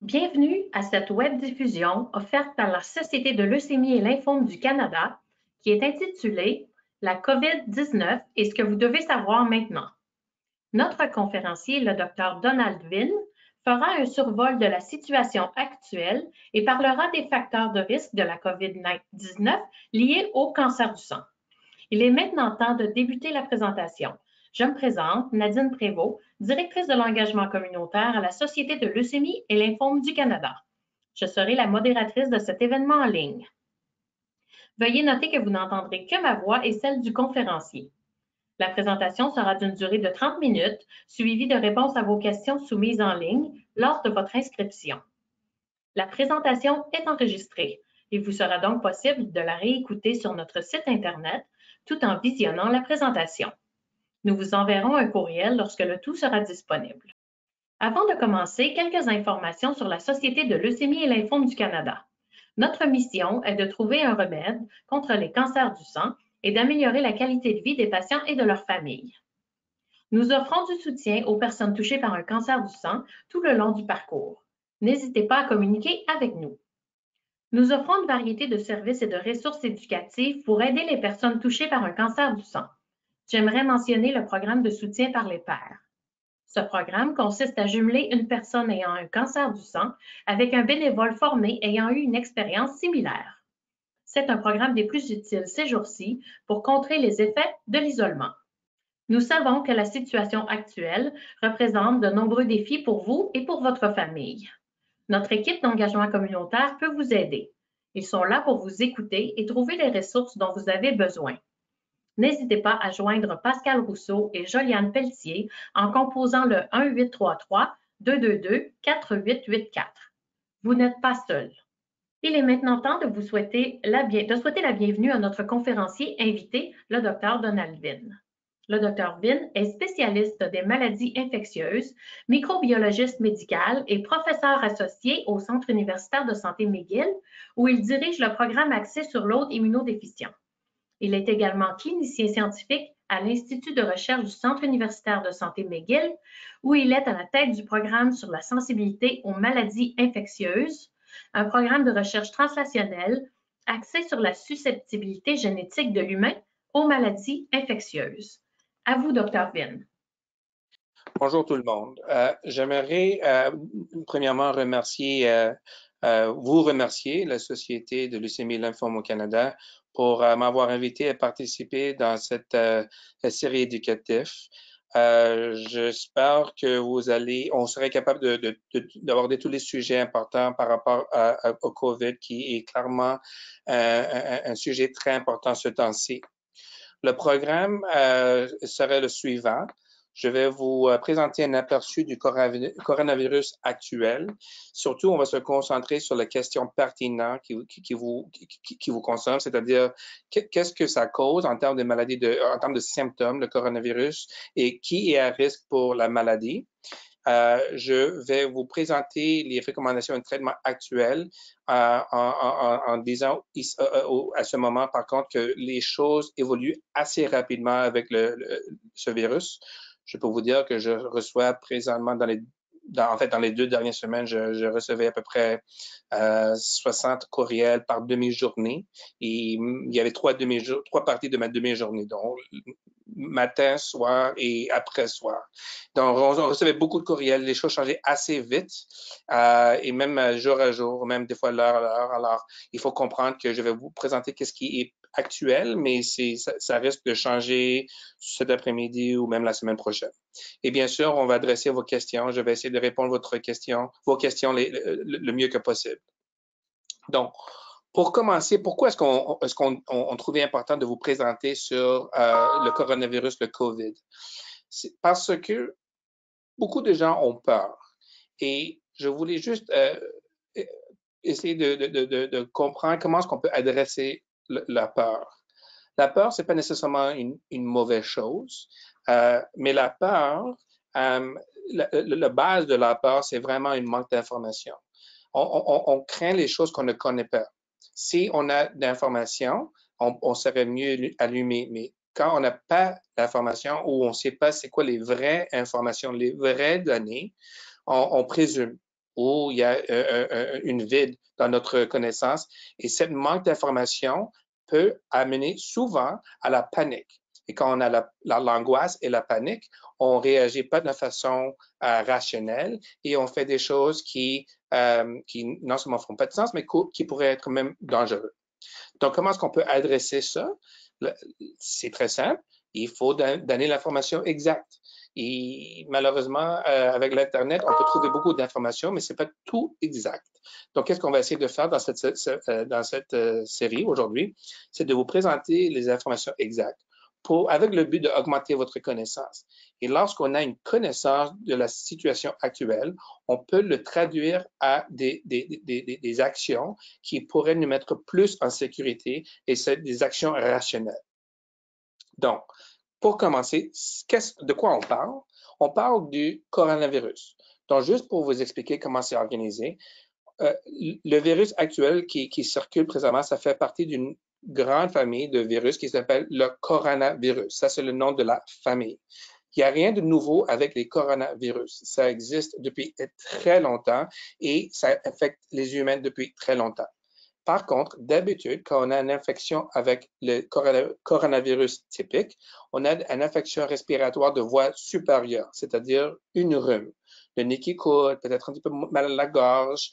Bienvenue à cette web-diffusion offerte par la Société de leucémie et lymphome du Canada qui est intitulée La COVID-19 et ce que vous devez savoir maintenant. Notre conférencier, le Dr Donald Vin, fera un survol de la situation actuelle et parlera des facteurs de risque de la COVID-19 liés au cancer du sang. Il est maintenant temps de débuter la présentation. Je me présente, Nadine Prévost, directrice de l'engagement communautaire à la Société de leucémie et lymphome du Canada. Je serai la modératrice de cet événement en ligne. Veuillez noter que vous n'entendrez que ma voix et celle du conférencier. La présentation sera d'une durée de 30 minutes, suivie de réponses à vos questions soumises en ligne lors de votre inscription. La présentation est enregistrée. Il vous sera donc possible de la réécouter sur notre site Internet tout en visionnant la présentation. Nous vous enverrons un courriel lorsque le tout sera disponible. Avant de commencer, quelques informations sur la Société de leucémie et lymphome du Canada. Notre mission est de trouver un remède contre les cancers du sang et d'améliorer la qualité de vie des patients et de leurs familles. Nous offrons du soutien aux personnes touchées par un cancer du sang tout le long du parcours. N'hésitez pas à communiquer avec nous. Nous offrons une variété de services et de ressources éducatives pour aider les personnes touchées par un cancer du sang. J'aimerais mentionner le programme de soutien par les pairs. Ce programme consiste à jumeler une personne ayant un cancer du sang avec un bénévole formé ayant eu une expérience similaire. C'est un programme des plus utiles ces jours-ci pour contrer les effets de l'isolement. Nous savons que la situation actuelle représente de nombreux défis pour vous et pour votre famille. Notre équipe d'engagement communautaire peut vous aider. Ils sont là pour vous écouter et trouver les ressources dont vous avez besoin. N'hésitez pas à joindre Pascal Rousseau et Joliane Pelletier en composant le 1-833-222-4884. Vous n'êtes pas seul. Il est maintenant temps de souhaiter la bienvenue à notre conférencier invité, le Dr Donald Vin. Le Dr Vin est spécialiste des maladies infectieuses, microbiologiste médical et professeur associé au Centre universitaire de santé McGill, où il dirige le programme axé sur l'hôte immunodéficient. Il est également clinicien scientifique à l'Institut de recherche du Centre universitaire de santé McGill, où il est à la tête du programme sur la sensibilité aux maladies infectieuses, un programme de recherche translationnelle axé sur la susceptibilité génétique de l'humain aux maladies infectieuses. À vous, Dr. Vin. Bonjour tout le monde. J'aimerais premièrement vous remercier, la Société de leucémie et lymphome au Canada, pour m'avoir invité à participer dans cette série éducative. J'espère que on serait capable d'aborder tous les sujets importants par rapport au COVID, qui est clairement un sujet très important ce temps-ci. Le programme serait le suivant. Je vais vous présenter un aperçu du coronavirus actuel. Surtout, on va se concentrer sur les questions pertinentes qui vous concernent, c'est-à-dire qu'est-ce que ça cause en termes de maladies, en termes de symptômes, le coronavirus, et qui est à risque pour la maladie. Je vais vous présenter les recommandations de traitement actuelles en disant à ce moment, par contre, que les choses évoluent assez rapidement avec ce virus. Je peux vous dire que je reçois présentement dans les 2 dernières semaines, je recevais à peu près 60 courriels par demi-journée. Et il y avait 3 parties de ma demi-journée, donc matin, soir et après-soir. Donc, on recevait beaucoup de courriels, les choses changeaient assez vite, et même jour à jour, même des fois l'heure à l'heure. Alors, il faut comprendre que je vais vous présenter qu'est-ce qui est actuel, mais ça risque de changer cet après-midi ou même la semaine prochaine. Et bien sûr, on va adresser vos questions. Je vais essayer de répondre à vos questions le mieux que possible. Donc, pour commencer, pourquoi est-ce qu'on trouvait important de vous présenter sur le coronavirus, le COVID? C'est parce que beaucoup de gens ont peur. Et je voulais juste essayer de comprendre comment est-ce qu'on peut adresser la peur. La peur, c'est pas nécessairement une mauvaise chose, mais la peur, la base de la peur, c'est vraiment un manque d'information. On craint les choses qu'on ne connaît pas. Si on a d'informations, on serait mieux allumé, mais quand on n'a pas d'informations ou on ne sait pas c'est quoi les vraies informations, les vraies données, on présume. où il y a une vide dans notre connaissance. Et cette manque d'information peut amener souvent à la panique. Et quand on a l'angoisse et la panique, on ne réagit pas de façon rationnelle et on fait des choses qui non seulement font pas de sens, mais qui pourraient être même dangereuses. Donc, comment est-ce qu'on peut adresser ça? C'est très simple. Il faut donner l'information exacte. Et malheureusement, avec l'Internet, on peut trouver beaucoup d'informations, mais ce n'est pas tout exact. Donc, qu'est-ce qu'on va essayer de faire dans cette série aujourd'hui? C'est de vous présenter les informations exactes avec le but d'augmenter votre connaissance. Et lorsqu'on a une connaissance de la situation actuelle, on peut le traduire à des actions qui pourraient nous mettre plus en sécurité et c'est des actions rationnelles. Donc, pour commencer, de quoi on parle? On parle du coronavirus. Donc, juste pour vous expliquer comment c'est organisé, le virus actuel qui circule présentement, ça fait partie d'une grande famille de virus qui s'appelle le coronavirus. Ça, c'est le nom de la famille. Il n'y a rien de nouveau avec les coronavirus. Ça existe depuis très longtemps et ça affecte les humains depuis très longtemps. Par contre, d'habitude, quand on a une infection avec le coronavirus typique, on a une infection respiratoire de voie supérieure, c'est-à-dire une rhume. Le nez qui coule, peut-être un petit peu mal à la gorge,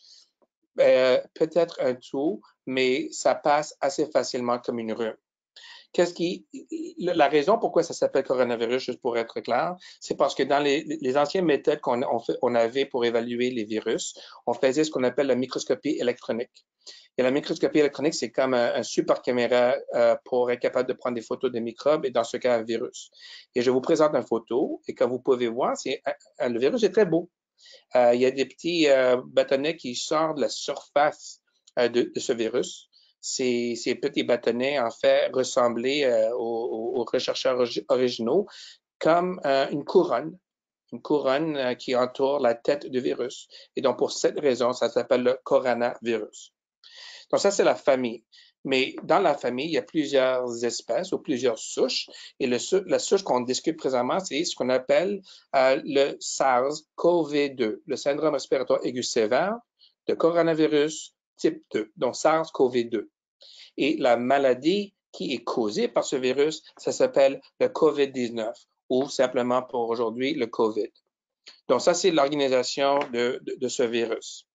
peut-être un toux, mais ça passe assez facilement comme une rhume. La raison pourquoi ça s'appelle coronavirus, juste pour être clair, c'est parce que dans les anciennes méthodes qu'on avait pour évaluer les virus, on faisait ce qu'on appelle la microscopie électronique. Et la microscopie électronique, c'est comme un super caméra pour être capable de prendre des photos de microbes et dans ce cas, un virus. Et je vous présente une photo et comme vous pouvez voir, le virus est très beau. Il y a des petits bâtonnets qui sortent de la surface de ce virus. Ces petits bâtonnets, en fait, ressemblaient aux chercheurs originaux comme une couronne qui entoure la tête du virus. Et donc, pour cette raison, ça s'appelle le coronavirus. Donc, ça, c'est la famille. Mais dans la famille, il y a plusieurs espèces ou plusieurs souches. Et la souche qu'on discute présentement, c'est ce qu'on appelle le SARS-CoV-2, le syndrome respiratoire aigu sévère de coronavirus type 2, donc SARS-CoV-2. Et la maladie qui est causée par ce virus, ça s'appelle le COVID-19 ou simplement pour aujourd'hui le COVID. Donc, ça, c'est l'organisation de ce virus.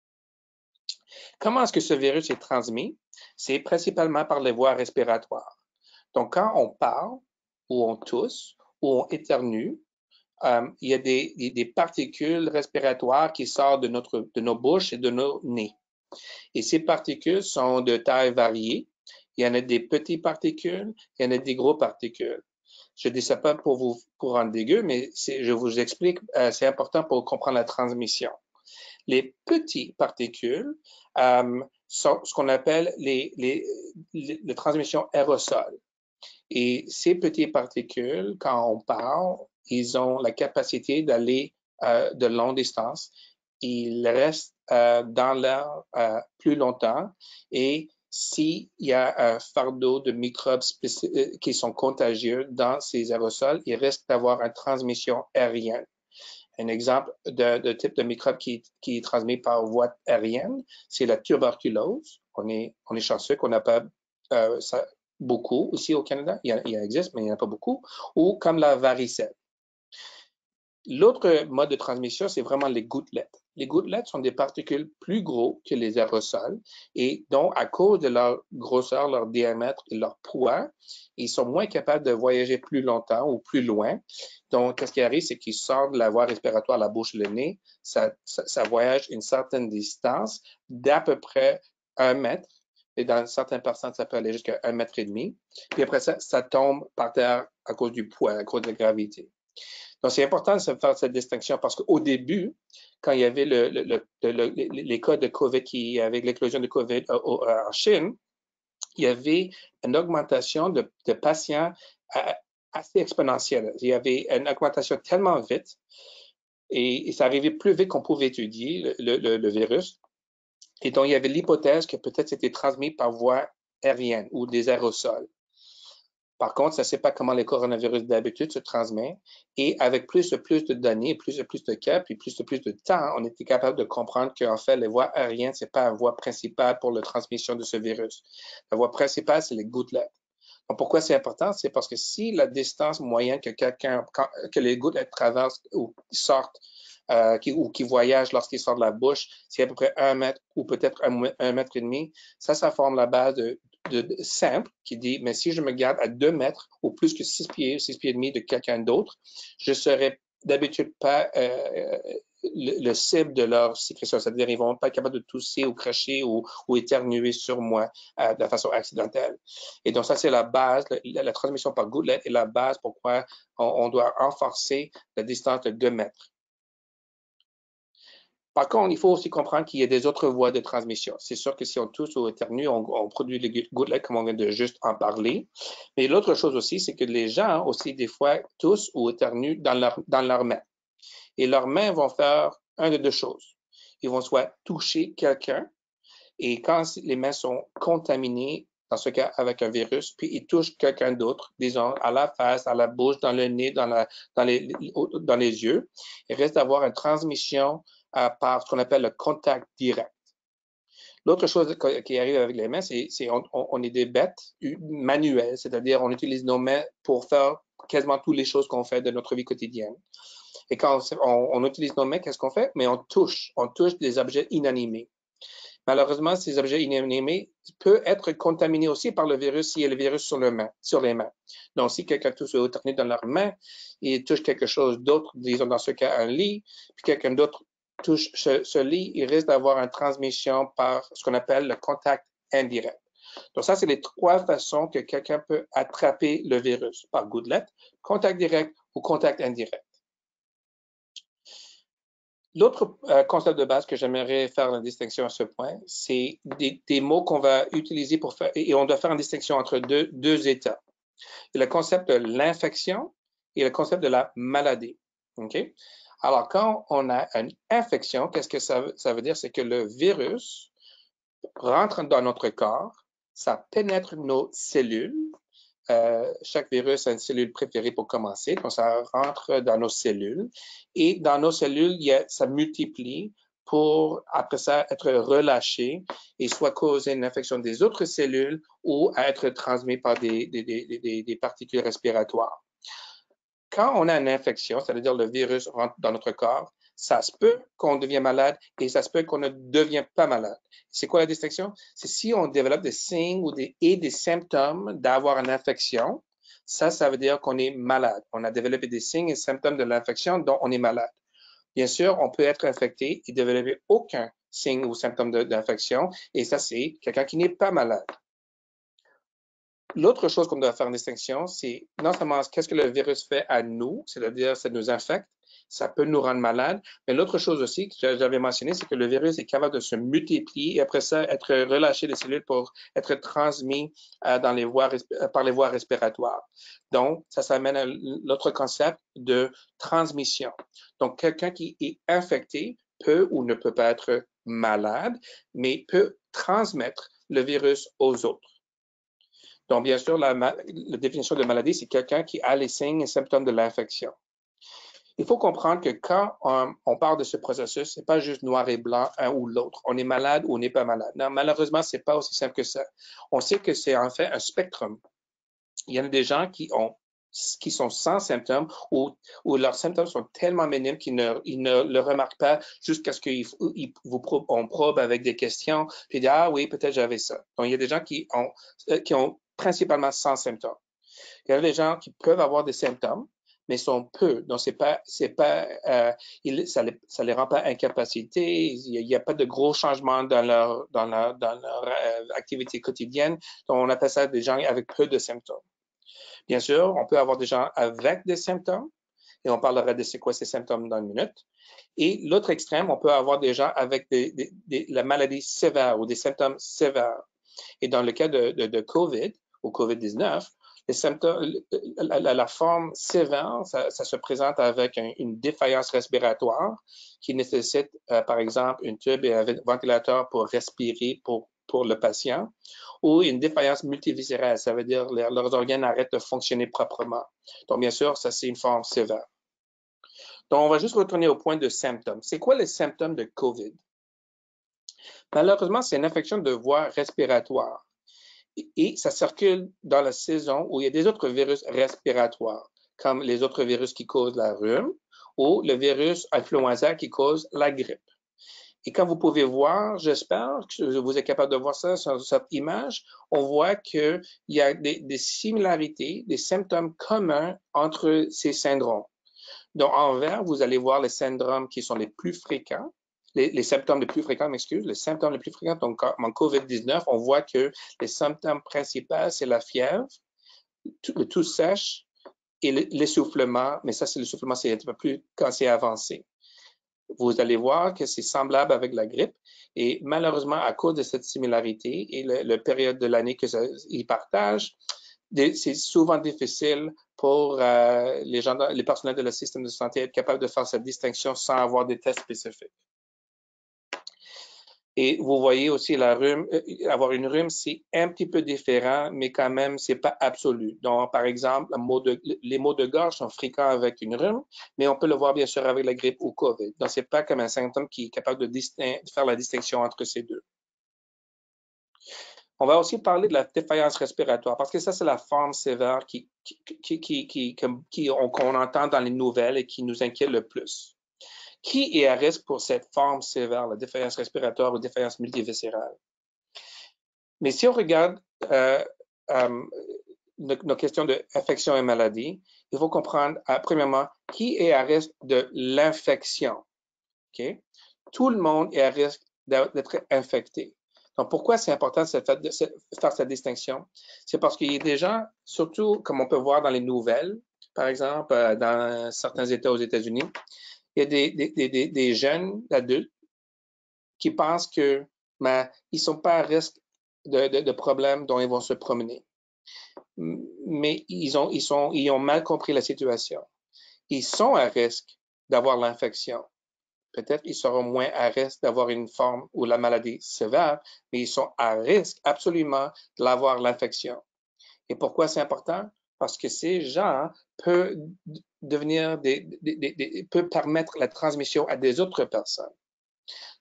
Comment est-ce que ce virus est transmis? C'est principalement par les voies respiratoires. Donc, quand on parle, ou on tousse, ou on éternue, il y a des particules respiratoires qui sortent de nos bouches et de nos nez. Et ces particules sont de taille variée. Il y en a des petites particules, il y en a des grosses particules. Je ne dis ça pas pour vous rendre dégueu, mais je vous explique, c'est important pour comprendre la transmission. Les petites particules sont ce qu'on appelle les transmissions aérosols. Et ces petites particules, quand on parle, ils ont la capacité d'aller de longue distance. Ils restent dans l'air plus longtemps et s'il y a un fardeau de microbes qui sont contagieux dans ces aérosols, il risque d'avoir une transmission aérienne. Un exemple de type de microbe qui est transmis par voie aérienne, c'est la tuberculose. On est chanceux qu'on n'a pas ça beaucoup aussi au Canada. Il y en existe, mais il n'y en a pas beaucoup. Ou comme la varicelle. L'autre mode de transmission, c'est vraiment les gouttelettes. Les gouttelettes sont des particules plus gros que les aérosols et donc, à cause de leur grosseur, leur diamètre et leur poids, ils sont moins capables de voyager plus longtemps ou plus loin. Donc, ce qui arrive, c'est qu'ils sortent de la voie respiratoire, la bouche, le nez. Ça voyage une certaine distance d'à peu près 1 mètre. Et dans certaines personnes, ça peut aller jusqu'à 1,5 mètre. Puis après ça, ça tombe par terre à cause du poids, à cause de la gravité. Donc, c'est important de faire cette distinction parce qu'au début, quand il y avait les cas de COVID avec l'éclosion de COVID en Chine, il y avait une augmentation de patients assez exponentielle. Il y avait une augmentation tellement vite et ça arrivait plus vite qu'on pouvait étudier le virus. Et donc, il y avait l'hypothèse que peut-être c'était transmis par voie aérienne ou des aérosols. Par contre, ça ne sait pas comment les coronavirus d'habitude se transmettent. Et avec plus de données, plus de cas, puis plus de temps, on était capable de comprendre qu'en fait, les voies aériennes, ce n'est pas la voie principale pour la transmission de ce virus. La voie principale, c'est les gouttelettes. Donc, pourquoi c'est important? C'est parce que si la distance moyenne que les gouttelettes traversent ou sortent, ou qui voyagent lorsqu'ils sortent de la bouche, c'est à peu près 1 mètre ou peut-être 1 mètre et demi. Ça forme la base de simple qui dit, mais si je me garde à 2 mètres ou plus que 6 pieds et demi de quelqu'un d'autre, je serais d'habitude pas le cible de leur sécrétion, c'est-à-dire ils vont pas être capables de tousser ou cracher ou éternuer sur moi de façon accidentelle. Et donc ça, c'est la base, la transmission par gouttelette est la base pourquoi on doit renforcer la distance de 2 mètres. Par contre, il faut aussi comprendre qu'il y a des autres voies de transmission. C'est sûr que si on tousse ou éternue, on produit les gouttelettes, comme on vient de juste en parler. Mais l'autre chose aussi, c'est que les gens aussi, des fois, toussent ou éternuent dans leurs mains. Et leurs mains vont faire une de deux choses. Ils vont soit toucher quelqu'un, et quand les mains sont contaminées, dans ce cas avec un virus, puis ils touchent quelqu'un d'autre, disons à la face, à la bouche, dans le nez, dans les yeux, il risque d'avoir une transmission par ce qu'on appelle le contact direct. L'autre chose qui arrive avec les mains, c'est on est des bêtes manuelles, c'est-à-dire on utilise nos mains pour faire quasiment toutes les choses qu'on fait de notre vie quotidienne. Et quand on utilise nos mains, qu'est-ce qu'on fait? Mais on touche des objets inanimés. Malheureusement, ces objets inanimés peuvent être contaminés aussi par le virus s'il y a le virus sur les mains. Donc, si quelqu'un touche ou éternue dans leurs mains, il touche quelque chose d'autre, disons dans ce cas un lit, puis quelqu'un d'autre touche ce lit, il risque d'avoir une transmission par ce qu'on appelle le contact indirect. Donc, ça, c'est les 3 façons que quelqu'un peut attraper le virus, par gouttelette, contact direct ou contact indirect. L'autre concept de base que j'aimerais faire la distinction à ce point, c'est des mots qu'on va utiliser pour faire, et on doit faire une distinction entre deux états. Le concept de l'infection et le concept de la maladie. Okay? Alors, quand on a une infection, qu'est-ce que ça veut dire? C'est que le virus rentre dans notre corps, ça pénètre nos cellules. Chaque virus a une cellule préférée pour commencer, donc ça rentre dans nos cellules. Et dans nos cellules, ça multiplie pour, après ça, être relâché et soit causer une infection des autres cellules ou être transmis par des particules respiratoires. Quand on a une infection, c'est-à-dire le virus rentre dans notre corps, ça se peut qu'on devienne malade et ça se peut qu'on ne devienne pas malade. C'est quoi la distinction? C'est si on développe des signes et des symptômes d'avoir une infection, ça veut dire qu'on est malade. On a développé des signes et symptômes de l'infection dont on est malade. Bien sûr, on peut être infecté et développer aucun signe ou symptôme d'infection et ça, c'est quelqu'un qui n'est pas malade. L'autre chose qu'on doit faire une distinction, c'est non seulement qu'est-ce que le virus fait à nous, c'est-à-dire ça nous infecte, ça peut nous rendre malades, mais l'autre chose aussi que j'avais mentionné, c'est que le virus est capable de se multiplier et après ça, être relâché des cellules pour être transmis par les voies respiratoires. Donc, ça s'amène à l'autre concept de transmission. Donc, quelqu'un qui est infecté peut ou ne peut pas être malade, mais peut transmettre le virus aux autres. Donc, bien sûr, la définition de maladie, c'est quelqu'un qui a les signes et symptômes de l'infection. Il faut comprendre que quand on parle de ce processus, ce n'est pas juste noir et blanc, un ou l'autre. On est malade ou on n'est pas malade. Non, malheureusement, ce n'est pas aussi simple que ça. On sait que c'est en fait un spectrum. Il y en a des gens qui sont sans symptômes ou leurs symptômes sont tellement minimes qu'ils ne le remarquent pas jusqu'à ce qu'on probe avec des questions puis dire ah oui, peut-être j'avais ça. Donc, il y a des gens qui ont principalement sans symptômes. Il y a des gens qui peuvent avoir des symptômes, mais sont peu. Donc, ça les rend pas incapacités. Il n'y a pas de gros changements dans leur activité quotidienne. Donc, on appelle ça des gens avec peu de symptômes. Bien sûr, on peut avoir des gens avec des symptômes, et on parlera de c'est quoi ces symptômes dans une minute. Et l'autre extrême, on peut avoir des gens avec la maladie sévère ou des symptômes sévères. Et dans le cas de COVID ou COVID-19, les symptômes, la forme sévère, ça se présente avec une défaillance respiratoire qui nécessite, par exemple, une tube et un ventilateur pour respirer, pour pour le patient, ou une défaillance multiviscérale, ça veut dire leurs organes arrêtent de fonctionner proprement. Donc, bien sûr, ça, c'est une forme sévère. Donc, on va juste retourner au point de symptômes. C'est quoi les symptômes de COVID? Malheureusement, c'est une infection de voie respiratoire et ça circule dans la saison où il y a des autres virus respiratoires, comme les autres virus qui causent la rhume ou le virus influenza qui cause la grippe. Et comme vous pouvez voir, j'espère que vous êtes capable de voir ça sur cette image, on voit qu'il y a des similarités, des symptômes communs entre ces syndromes. Donc, en vert, vous allez voir les syndromes qui sont les plus fréquents, les symptômes les plus fréquents, les symptômes les plus fréquents. Donc, en COVID-19, on voit que les symptômes principaux, c'est la fièvre, le tout sèche et l'essoufflement, mais ça, c'est l'essoufflement, c'est un peu plus quand c'est avancé. Vous allez voir que c'est semblable avec la grippe et malheureusement, à cause de cette similarité et la période de l'année qu'ils partagent, c'est souvent difficile pour les personnels de le système de santé être capables de faire cette distinction sans avoir des tests spécifiques. Et vous voyez aussi la rhume, avoir une rhume, c'est un petit peu différent, mais quand même, c'est pas absolu. Donc, par exemple, les maux de gorge sont fréquents avec une rhume, mais on peut le voir bien sûr avec la grippe ou COVID. Donc, c'est pas comme un symptôme qui est capable de faire la distinction entre ces deux. On va aussi parler de la défaillance respiratoire, parce que ça, c'est la forme sévère qu'on entend dans les nouvelles et qui nous inquiète le plus. Qui est à risque pour cette forme sévère, la défaillance respiratoire ou défaillance multiviscérale? Mais si on regarde nos questions d'infection et maladie, il faut comprendre, premièrement, qui est à risque de l'infection? Okay? Tout le monde est à risque d'être infecté. Donc, pourquoi c'est important de faire cette distinction? C'est parce qu'il y a des gens, surtout comme on peut voir dans les nouvelles, par exemple, dans certains États aux États-Unis, il y a des jeunes adultes qui pensent que ils ne sont pas à risque de problèmes dont ils vont se promener. Mais ils ont mal compris la situation. Ils sont à risque d'avoir l'infection. Peut-être qu'ils seront moins à risque d'avoir une forme ou la maladie sévère, mais ils sont à risque absolument d'avoir l'infection. Et pourquoi c'est important? Parce que ces gens peuvent peuvent permettre la transmission à des autres personnes.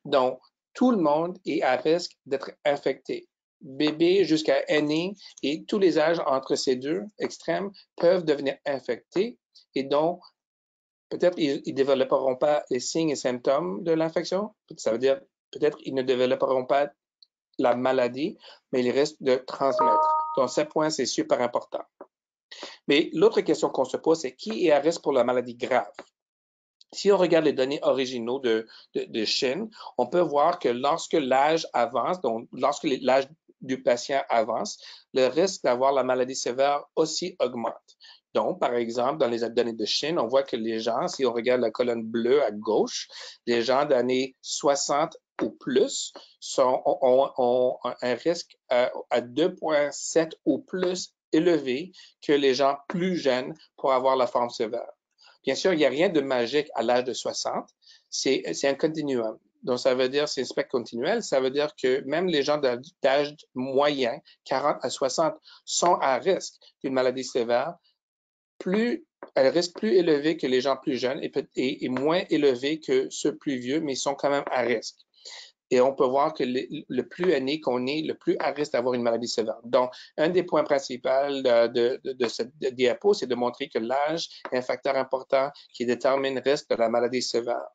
Donc, tout le monde est à risque d'être infecté. Bébé jusqu'à aîné et tous les âges entre ces deux extrêmes peuvent devenir infectés et donc peut-être ils ne développeront pas les signes et symptômes de l'infection. Ça veut dire peut-être ils ne développeront pas la maladie, mais ils risquent de transmettre. Donc, ce point, c'est super important. Mais l'autre question qu'on se pose, c'est qui est à risque pour la maladie grave? Si on regarde les données originaux de Chine, on peut voir que lorsque l'âge avance, donc lorsque l'âge du patient avance, le risque d'avoir la maladie sévère aussi augmente. Donc, par exemple, dans les données de Chine, on voit que les gens, si on regarde la colonne bleue à gauche, les gens d'années 60 ou plus ont un risque à 2,7 ou plus élevé que les gens plus jeunes pour avoir la forme sévère. Bien sûr, il n'y a rien de magique à l'âge de 60. C'est un continuum. Donc, ça veut dire, c'est un spectre continuel. Ça veut dire que même les gens d'âge moyen, 40 à 60, sont à risque d'une maladie sévère, un risque plus élevé que les gens plus jeunes et moins élevé que ceux plus vieux, mais ils sont quand même à risque. Et on peut voir que le plus aîné qu'on est, le plus à risque d'avoir une maladie sévère. Donc, un des points principaux de cette diapo, c'est de montrer que l'âge est un facteur important qui détermine le risque de la maladie sévère.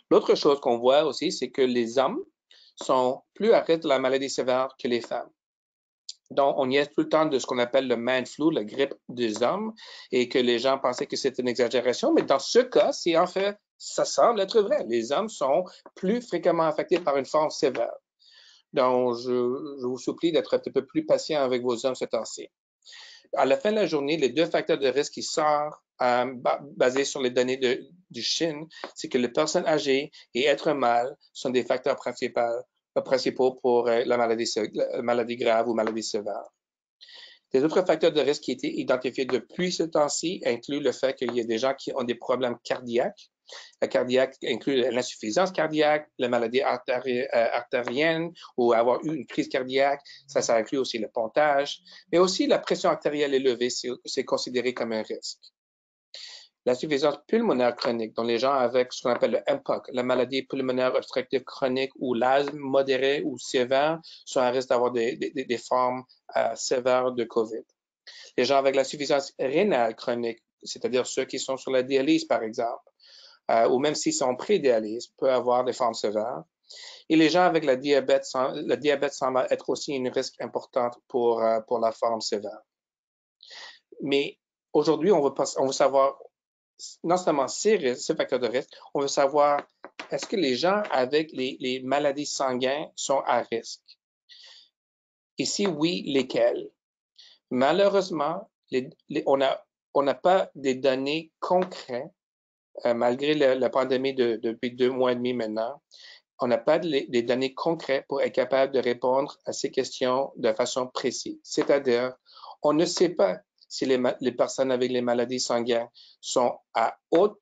L'autre chose qu'on voit aussi, c'est que les hommes sont plus à risque de la maladie sévère que les femmes. Donc, on y est tout le temps de ce qu'on appelle le man flu, la grippe des hommes, et que les gens pensaient que c'était une exagération. Mais dans ce cas, c'est en fait, ça semble être vrai. Les hommes sont plus fréquemment affectés par une forme sévère. Donc, je vous supplie d'être un petit peu plus patient avec vos hommes ce temps-ci. À la fin de la journée, les deux facteurs de risque qui sortent basés sur les données du Chine, c'est que les personnes âgées et être mâles sont des facteurs principaux pour la maladie grave ou maladie sévère. Les autres facteurs de risque qui ont été identifiés depuis ce temps-ci incluent le fait qu'il y a des gens qui ont des problèmes cardiaques, La cardiaque inclut l'insuffisance cardiaque, la maladie artérienne ou avoir eu une crise cardiaque. Ça inclut aussi le pontage. Mais aussi la pression artérielle élevée, c'est considéré comme un risque. L'insuffisance pulmonaire chronique, dont les gens avec ce qu'on appelle le MPOC, la maladie pulmonaire obstructive chronique ou l'asthme modéré ou sévère, sont à risque d'avoir des formes sévères de COVID. Les gens avec l'insuffisance rénale chronique, c'est-à-dire ceux qui sont sur la dialyse, par exemple, ou même s'ils sont pré-dialyse, peuvent avoir des formes sévères. Et les gens avec le diabète semble être aussi un risque important pour la forme sévère. Mais aujourd'hui, on veut savoir non seulement ces facteurs de risque, on veut savoir est-ce que les gens avec les maladies sanguines sont à risque? Et si oui, lesquels? Malheureusement, on n'a pas des données concrètes, malgré la pandémie depuis 2 mois et demi maintenant. On n'a pas des données concrètes pour être capable de répondre à ces questions de façon précise. C'est-à-dire, on ne sait pas si les personnes avec les maladies sanguines sont à haut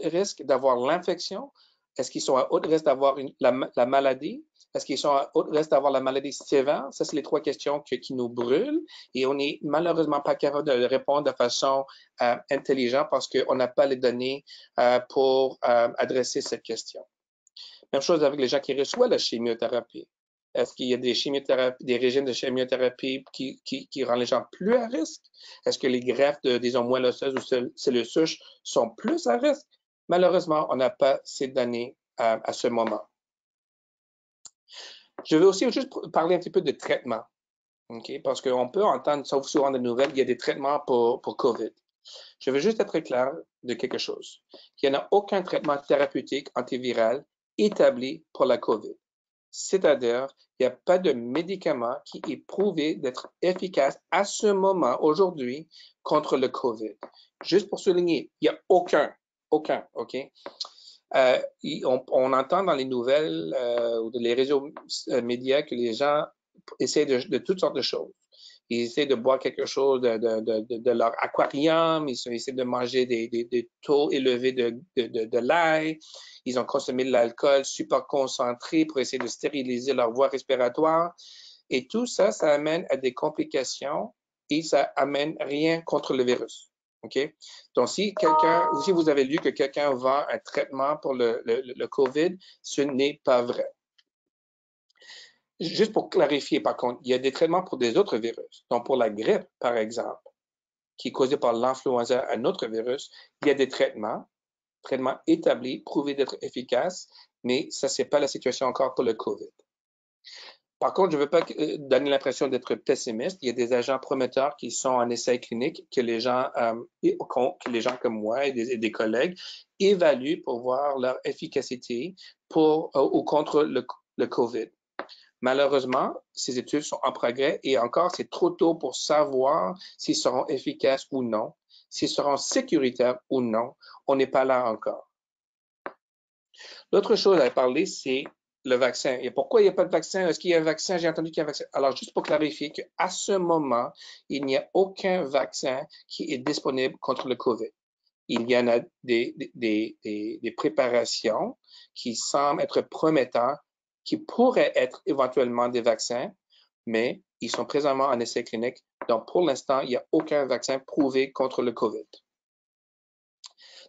risque d'avoir l'infection. Est-ce qu'ils sont à haut risque d'avoir la maladie? Est-ce qu'ils sont à haut risque d'avoir la maladie sévère? Ça, c'est les 3 questions qui nous brûlent et on n'est malheureusement pas capable de répondre de façon intelligente parce qu'on n'a pas les données pour adresser cette question. Même chose avec les gens qui reçoivent la chimiothérapie. Est-ce qu'il y a des régimes de chimiothérapie qui rendent les gens plus à risque? Est-ce que les greffes disons, moelle osseuse ou cellules souches sont plus à risque? Malheureusement, on n'a pas ces données à ce moment. Je veux aussi juste parler un petit peu de traitement, okay? Parce qu'on peut entendre souvent des nouvelles, il y a des traitements pour COVID. Je veux juste être clair de quelque chose. Il n'y en a aucun traitement thérapeutique antiviral établi pour la COVID. C'est-à-dire, il n'y a pas de médicament qui est prouvé d'être efficace à ce moment, aujourd'hui, contre le COVID. Juste pour souligner, il n'y a aucun, OK? On entend dans les nouvelles ou dans les réseaux médias que les gens essaient de toutes sortes de choses. Ils essaient de boire quelque chose de leur aquarium, ils essaient de manger des taux élevés de l'ail, ils ont consommé de l'alcool super concentré pour essayer de stériliser leur voie respiratoire. Et tout ça, ça amène à des complications et ça amène rien contre le virus. OK? Donc, si vous avez lu que quelqu'un vend un traitement pour le COVID, ce n'est pas vrai. Juste pour clarifier, par contre, il y a des traitements pour des autres virus. Donc, pour la grippe, par exemple, qui est causée par l'influenza, un autre virus, il y a des traitements établis, prouvés d'être efficaces, mais ça, c'est pas la situation encore pour le COVID. Par contre, je ne veux pas donner l'impression d'être pessimiste. Il y a des agents prometteurs qui sont en essai clinique que les gens comme moi et des collègues évaluent pour voir leur efficacité contre le COVID. Malheureusement, ces études sont en progrès et encore, c'est trop tôt pour savoir s'ils seront efficaces ou non, s'ils seront sécuritaires ou non. On n'est pas là encore. L'autre chose à parler, c'est le vaccin. Et pourquoi il n'y a pas de vaccin? Est-ce qu'il y a un vaccin? J'ai entendu qu'il y a un vaccin. Alors, juste pour clarifier qu'à ce moment, il n'y a aucun vaccin qui est disponible contre le COVID. Il y en a des préparations qui semblent être promettantes, qui pourraient être éventuellement des vaccins, mais ils sont présentement en essai clinique. Donc, pour l'instant, il n'y a aucun vaccin prouvé contre le COVID.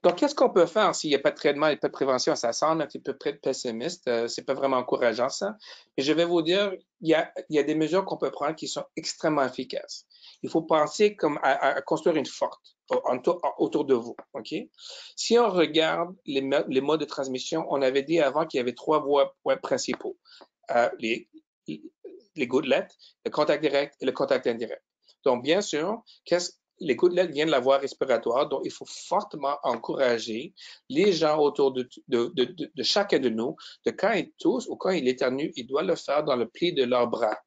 Donc, qu'est-ce qu'on peut faire s'il n'y a pas de traitement et pas de prévention? Ça semble un petit peu pessimiste. C'est pas vraiment encourageant, ça. Mais je vais vous dire, il y a des mesures qu'on peut prendre qui sont extrêmement efficaces. Il faut penser comme à construire une forte autour de vous. OK? Si on regarde les modes de transmission, on avait dit avant qu'il y avait 3 voies principaux. Les gouttelettes, le contact direct et le contact indirect. Donc, bien sûr, les gouttelettes viennent de la voie respiratoire, donc il faut fortement encourager les gens autour de chacun de nous, de quand ils toussent ou quand ils éternuent, ils doivent le faire dans le pli de leur bras.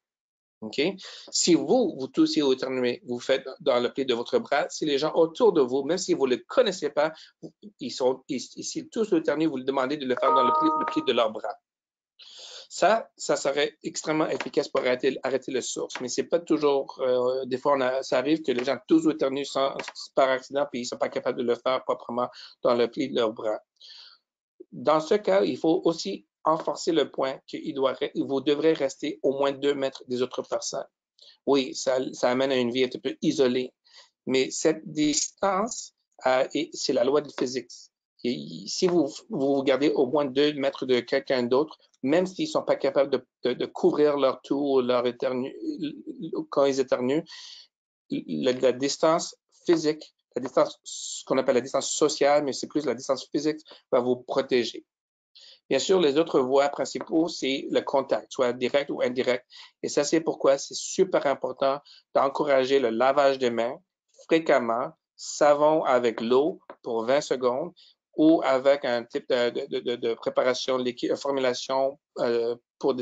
Okay? Si vous toussez ou éternuez, vous faites dans le pli de votre bras. Si les gens autour de vous, même si vous ne les connaissez pas, s'ils toussent ou éternuent, vous leur demandez de le faire dans le pli de leur bras. Ça serait extrêmement efficace pour arrêter la source, mais c'est pas toujours, des fois, ça arrive que les gens tous éternuent par accident, puis ils sont pas capables de le faire proprement dans le pli de leur bras. Dans ce cas, il faut aussi renforcer le point vous devrez rester au moins 2 mètres des autres personnes. Oui, ça amène à une vie un peu isolée, mais cette distance, c'est la loi de physique. Et si vous gardez au moins 2 mètres de quelqu'un d'autre, même s'ils ne sont pas capables de couvrir leur toux ou quand ils éternuent, la distance physique, la distance, ce qu'on appelle la distance sociale, mais c'est plus la distance physique, va vous protéger. Bien sûr, les autres voies principaux, c'est le contact, soit direct ou indirect. Et ça, c'est pourquoi c'est super important d'encourager le lavage des mains fréquemment, savon avec l'eau pour 20 secondes ou avec un type de préparation liquide, formulation pour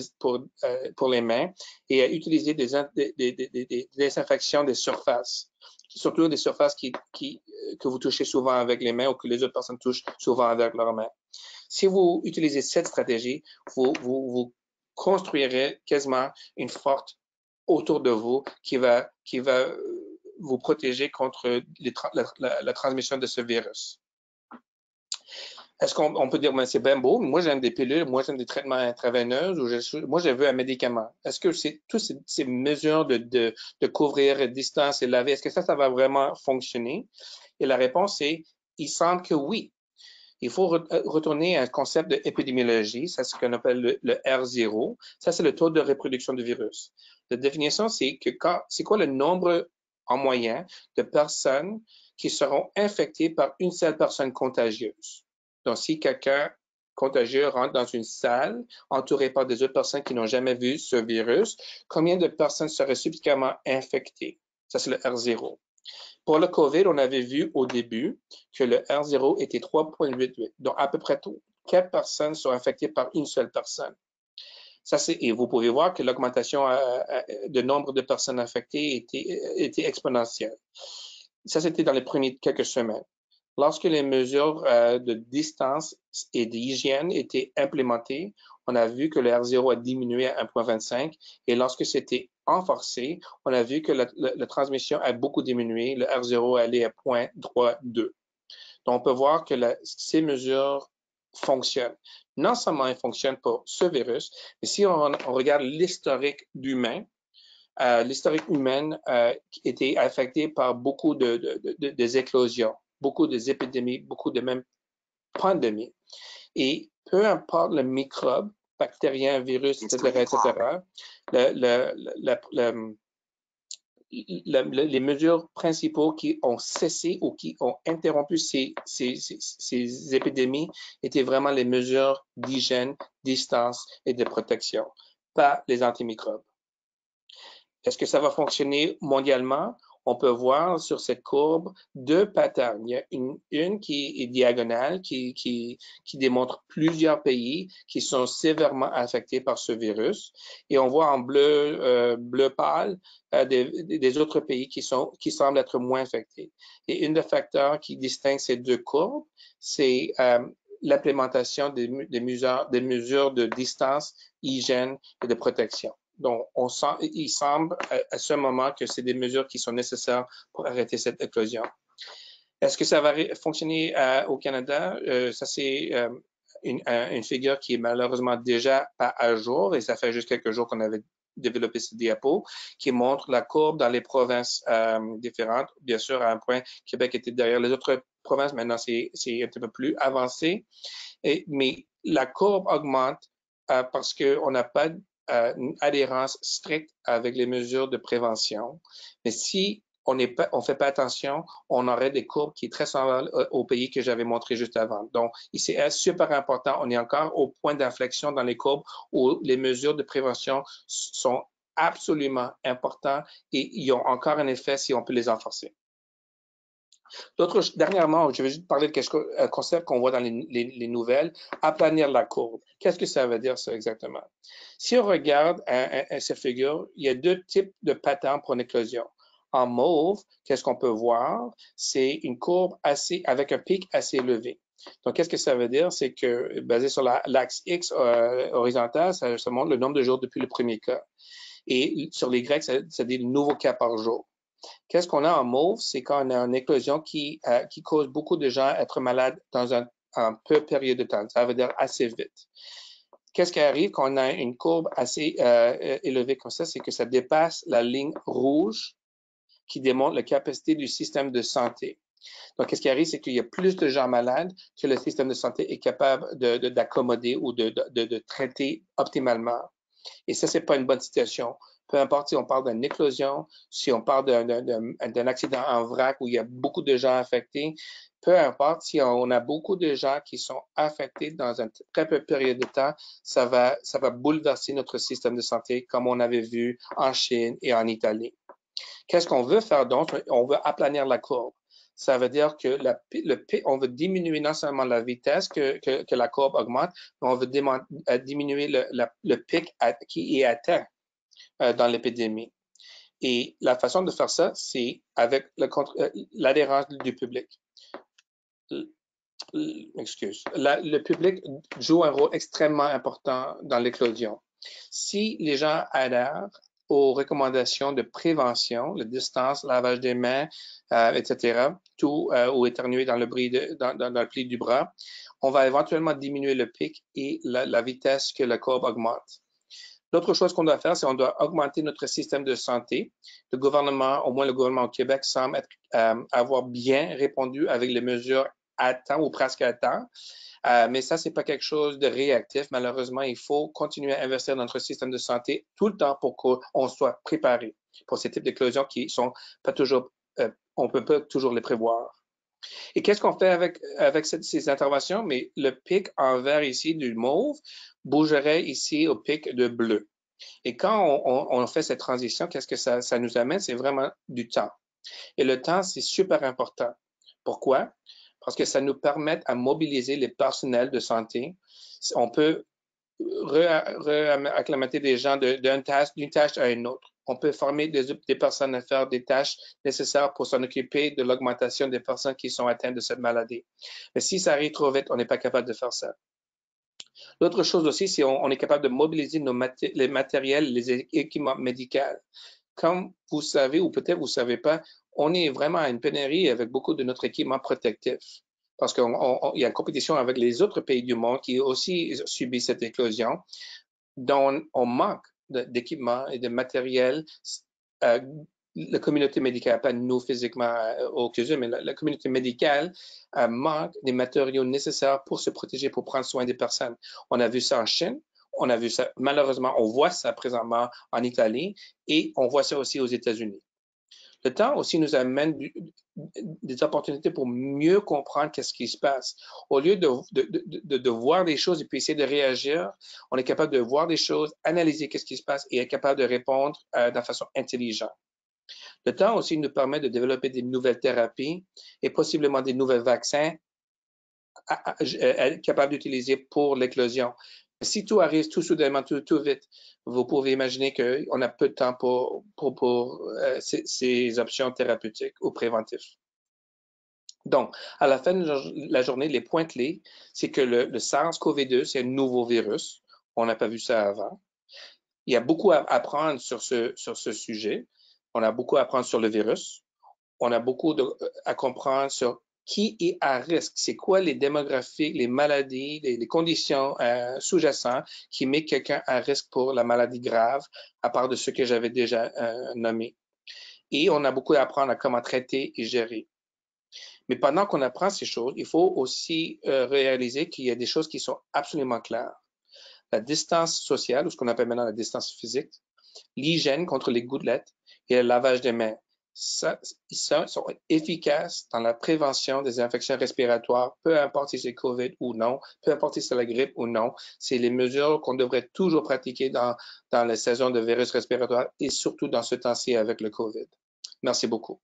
les mains et à utiliser des désinfections des surfaces, surtout des surfaces que vous touchez souvent avec les mains ou que les autres personnes touchent souvent avec leurs mains. Si vous utilisez cette stratégie, vous construirez quasiment une forte autour de vous qui va vous protéger contre la transmission de ce virus. Est-ce qu'on peut dire, ben, c'est bien beau, mais moi j'aime des pilules, moi j'aime des traitements intraveineux, moi je veux un médicament. Est-ce que toutes ces mesures de couvrir, de distance et laver, est-ce que ça va vraiment fonctionner? Et la réponse est, il semble que oui. Il faut retourner à un concept d'épidémiologie, c'est ce qu'on appelle le R0. Ça, c'est le taux de reproduction du virus. La définition, c'est quoi le nombre en moyenne de personnes qui seront infectées par une seule personne contagieuse. Donc, si quelqu'un contagieux rentre dans une salle entourée par des autres personnes qui n'ont jamais vu ce virus, combien de personnes seraient subséquemment infectées? Ça, c'est le R0. Pour le COVID, on avait vu au début que le R0 était 3,88, donc à peu près 4 personnes sont infectées par une seule personne. Et vous pouvez voir que l'augmentation de nombre de personnes infectées était exponentielle. Ça, c'était dans les premières quelques semaines. Lorsque les mesures de distance et d'hygiène étaient implémentées, on a vu que le R0 a diminué à 1,25 et lorsque c'était renforcé, on a vu que la transmission a beaucoup diminué. Le R0 allait à 0,32. Donc, on peut voir que ces mesures fonctionnent. Non seulement elles fonctionnent pour ce virus, mais si on regarde l'historique d'humains, l'historique humaine était affectée par beaucoup des éclosions, beaucoup des épidémies, beaucoup de même pandémies. Et peu importe le microbe, bactérien, virus, etc., les mesures principaux qui ont cessé ou qui ont interrompu ces épidémies étaient vraiment les mesures d'hygiène, distance et de protection, pas les antimicrobes. Est-ce que ça va fonctionner mondialement? On peut voir sur cette courbe 2 patterns. Il y a une qui est diagonale, qui démontre plusieurs pays qui sont sévèrement affectés par ce virus. Et on voit en bleu pâle des autres pays qui semblent être moins affectés. Et un des facteurs qui distingue ces deux courbes, c'est l'implémentation des mesures de distance, hygiène et de protection. Donc, il semble à ce moment que c'est des mesures qui sont nécessaires pour arrêter cette éclosion. Est-ce que ça va fonctionner au Canada? Ça, c'est une figure qui est malheureusement déjà pas à jour et ça fait juste quelques jours qu'on avait développé ce diapo qui montre la courbe dans les provinces différentes. Bien sûr, à un point, Québec était derrière les autres provinces. Maintenant, c'est un petit peu plus avancé. Mais la courbe augmente parce qu'on n'a pas une adhérence stricte avec les mesures de prévention. Mais si on ne fait pas attention, on aurait des courbes qui sont très semblables au pays que j'avais montré juste avant. Donc, c'est super important. On est encore au point d'inflexion dans les courbes où les mesures de prévention sont absolument importantes et ils ont encore un effet si on peut les renforcer. Dernièrement, je vais juste parler de un concept qu'on voit dans les nouvelles, aplanir la courbe. Qu'est-ce que ça veut dire, ça, exactement? Si on regarde cette figure, il y a 2 types de patterns pour une éclosion. En mauve, qu'est-ce qu'on peut voir? C'est une courbe avec un pic assez élevé. Donc, qu'est-ce que ça veut dire? C'est que, basé sur l'axe X horizontal, ça montre le nombre de jours depuis le premier cas. Et sur les Y, ça dit le nouveau cas par jour. Qu'est-ce qu'on a en mauve? C'est qu'on a une éclosion qui cause beaucoup de gens à être malades dans un peu période de temps. Ça veut dire assez vite. Qu'est-ce qui arrive quand on a une courbe assez élevée comme ça? C'est que ça dépasse la ligne rouge qui démontre la capacité du système de santé. Donc, qu'est-ce qui arrive? C'est qu'il y a plus de gens malades que le système de santé est capable d'accommoder ou de traiter optimalement. Et ça, c'est pas une bonne situation. Peu importe si on parle d'une éclosion, si on parle d'un accident en vrac où il y a beaucoup de gens affectés, peu importe si on a beaucoup de gens qui sont affectés dans un très peu de période de temps, ça va bouleverser notre système de santé comme on avait vu en Chine et en Italie. Qu'est-ce qu'on veut faire donc? On veut aplanir la courbe. Ça veut dire que on veut diminuer non seulement la vitesse que la courbe augmente, mais on veut diminuer le pic qui est atteint dans l'épidémie. Et la façon de faire ça, c'est avec l'adhérence du public. Le public joue un rôle extrêmement important dans l'éclosion. Si les gens adhèrent aux recommandations de prévention, la distance, lavage des mains, etc., tout ou éternuer dans le pli du bras, on va éventuellement diminuer le pic et la vitesse que la courbe augmente. L'autre chose qu'on doit faire, c'est qu'on doit augmenter notre système de santé. Le gouvernement, au moins le gouvernement au Québec, semble avoir bien répondu avec les mesures à temps ou presque à temps. Mais ça, c'est pas quelque chose de réactif. Malheureusement, il faut continuer à investir dans notre système de santé tout le temps pour qu'on soit préparé pour ces types d'éclosions qui sont pas toujours, on peut pas toujours les prévoir. Et qu'est-ce qu'on fait avec ces interventions? Mais le pic en vert ici du mauve bougerait ici au pic de bleu. Et quand on fait cette transition, qu'est-ce que ça nous amène? C'est vraiment du temps. Et le temps, c'est super important. Pourquoi? Parce que ça nous permet à mobiliser les personnels de santé. On peut réacclimater des gens d'une tâche à une autre. On peut former des personnes à faire des tâches nécessaires pour s'en occuper de l'augmentation des personnes qui sont atteintes de cette maladie. Mais si ça arrive trop vite, on n'est pas capable de faire ça. L'autre chose aussi, c'est qu'on est capable de mobiliser les matériels, les équipements médicaux. Comme vous savez, ou peut-être vous ne savez pas, on est vraiment à une pénurie avec beaucoup de notre équipement protectif. Parce qu'il y a une compétition avec les autres pays du monde qui aussi subissent cette éclosion, dont on manque d'équipements et de matériel. La communauté médicale, pas nous physiquement au QSE, mais la communauté médicale manque des matériaux nécessaires pour se protéger, pour prendre soin des personnes. On a vu ça en Chine, on a vu ça, malheureusement, on voit ça présentement en Italie et on voit ça aussi aux États-Unis. Le temps aussi nous amène des opportunités pour mieux comprendre qu'est-ce qui se passe. Au lieu de voir des choses et puis essayer de réagir, on est capable de voir des choses, analyser qu'est-ce qui se passe et être capable de répondre de façon intelligente. Le temps aussi nous permet de développer des nouvelles thérapies et possiblement des nouveaux vaccins capables d'utiliser pour l'éclosion. Si tout arrive tout soudainement, tout vite, vous pouvez imaginer qu'on a peu de temps pour ces options thérapeutiques ou préventives. Donc, à la fin de la journée, les points clés, c'est que le SARS-CoV-2, c'est un nouveau virus. On n'a pas vu ça avant. Il y a beaucoup à apprendre sur ce sujet. On a beaucoup à apprendre sur le virus. On a beaucoup à comprendre sur qui est à risque, c'est quoi les démographies, les maladies, les conditions sous-jacentes qui mettent quelqu'un à risque pour la maladie grave, à part de ce que j'avais déjà nommé. Et on a beaucoup à apprendre à comment traiter et gérer. Mais pendant qu'on apprend ces choses, il faut aussi réaliser qu'il y a des choses qui sont absolument claires. La distance sociale, ou ce qu'on appelle maintenant la distance physique, l'hygiène contre les gouttelettes et le lavage des mains. Ils sont efficaces dans la prévention des infections respiratoires, peu importe si c'est COVID ou non, peu importe si c'est la grippe ou non. C'est les mesures qu'on devrait toujours pratiquer dans la saison de virus respiratoire et surtout dans ce temps-ci avec le COVID. Merci beaucoup.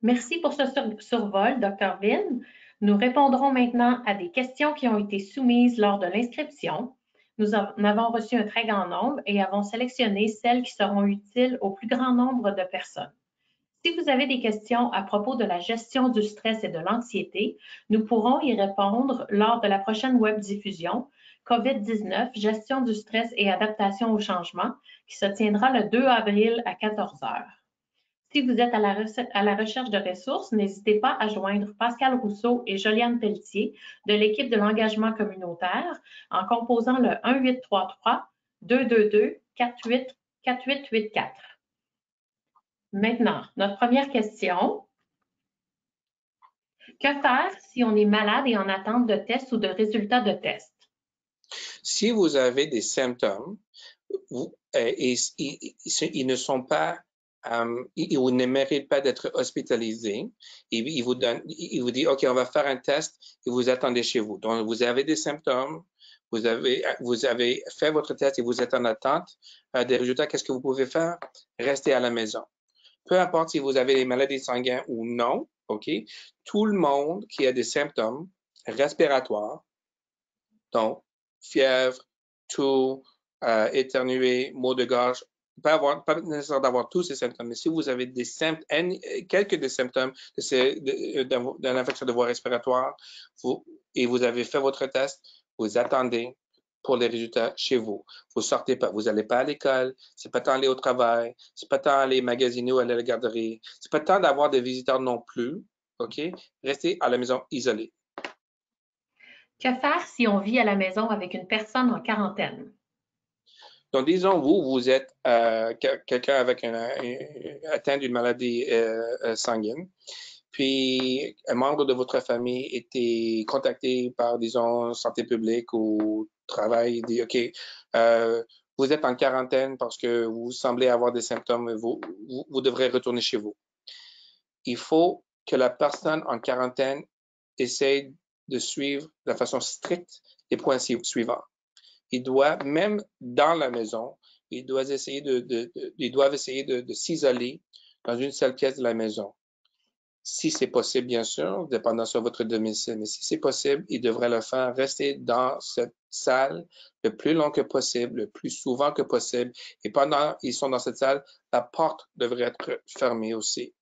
Merci pour ce survol, Dr. Vin. Nous répondrons maintenant à des questions qui ont été soumises lors de l'inscription. Nous en avons reçu un très grand nombre et avons sélectionné celles qui seront utiles au plus grand nombre de personnes. Si vous avez des questions à propos de la gestion du stress et de l'anxiété, nous pourrons y répondre lors de la prochaine webdiffusion COVID-19, gestion du stress et adaptation au changement, qui se tiendra le 2 avril à 14 heures. Si vous êtes à la recherche de ressources, n'hésitez pas à joindre Pascal Rousseau et Joliane Pelletier de l'équipe de l'engagement communautaire en composant le 1-833-222-4884. Maintenant, notre première question. Que faire si on est malade et en attente de tests ou de résultats de tests? Si vous avez des symptômes et ils ne sont pas, ils ne méritent pas d'être hospitalisés, il vous dit, OK, on va faire un test et vous attendez chez vous. Donc, vous avez des symptômes, vous avez fait votre test et vous êtes en attente des résultats. Qu'est-ce que vous pouvez faire? Restez à la maison. Peu importe si vous avez des maladies sanguines ou non, OK? Tout le monde qui a des symptômes respiratoires, donc fièvre, toux, éternuer, maux de gorge, pas nécessaire d'avoir tous ces symptômes, mais si vous avez des symptômes, quelques des symptômes de l'infection de voie respiratoire et vous avez fait votre test, vous attendez pour les résultats chez vous. Vous sortez pas, vous n'allez pas à l'école, c'est pas temps d'aller au travail, c'est pas temps d'aller magasiner ou aller à la garderie, c'est pas temps d'avoir des visiteurs non plus, OK? Restez à la maison isolée. Que faire si on vit à la maison avec une personne en quarantaine? Donc, disons, vous êtes quelqu'un avec atteint d'une maladie sanguine, puis un membre de votre famille était contacté par, disons, santé publique ou travail, dit, OK, vous êtes en quarantaine parce que vous semblez avoir des symptômes, vous devrez retourner chez vous. Il faut que la personne en quarantaine essaye de suivre de façon stricte les points suivants. Il doit, même dans la maison, ils doivent essayer de s'isoler dans une seule pièce de la maison. Si c'est possible, bien sûr, dépendant sur votre domicile, mais si c'est possible, ils devraient le faire rester dans cette salle le plus long que possible, le plus souvent que possible. Et pendant qu'ils sont dans cette salle, la porte devrait être fermée aussi.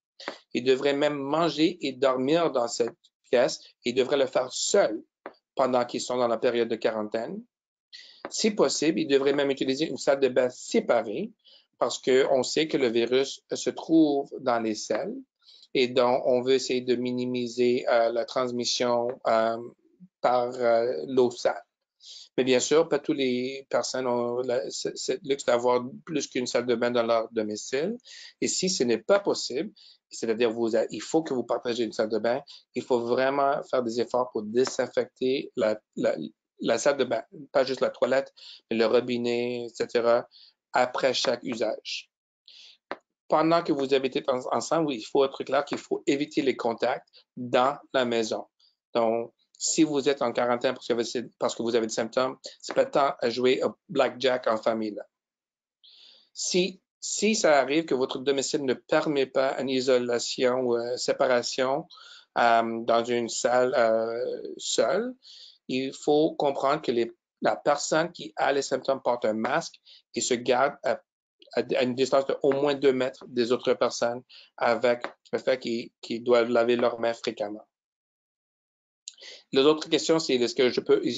Ils devraient même manger et dormir dans cette pièce. Ils devraient le faire seuls pendant qu'ils sont dans la période de quarantaine. Si possible, ils devraient même utiliser une salle de bain séparée parce qu'on sait que le virus se trouve dans les selles et donc on veut essayer de minimiser la transmission par l'eau sale. Mais bien sûr, pas toutes les personnes ont cette luxe d'avoir plus qu'une salle de bain dans leur domicile. Et si ce n'est pas possible, c'est-à-dire il faut que vous partagez une salle de bain, il faut vraiment faire des efforts pour désinfecter la salle de bain, pas juste la toilette, mais le robinet, etc., après chaque usage. Pendant que vous habitez ensemble, il faut être clair qu'il faut éviter les contacts dans la maison. Donc, si vous êtes en quarantaine parce que vous avez des symptômes, c'est pas le temps à jouer au blackjack en famille. Là. Si ça arrive que votre domicile ne permet pas une isolation ou séparation dans une salle seule, il faut comprendre que la personne qui a les symptômes porte un masque et se garde à une distance de au moins 2 mètres des autres personnes avec le fait qu'ils doivent laver leurs mains fréquemment. L'autre question, c'est est-ce que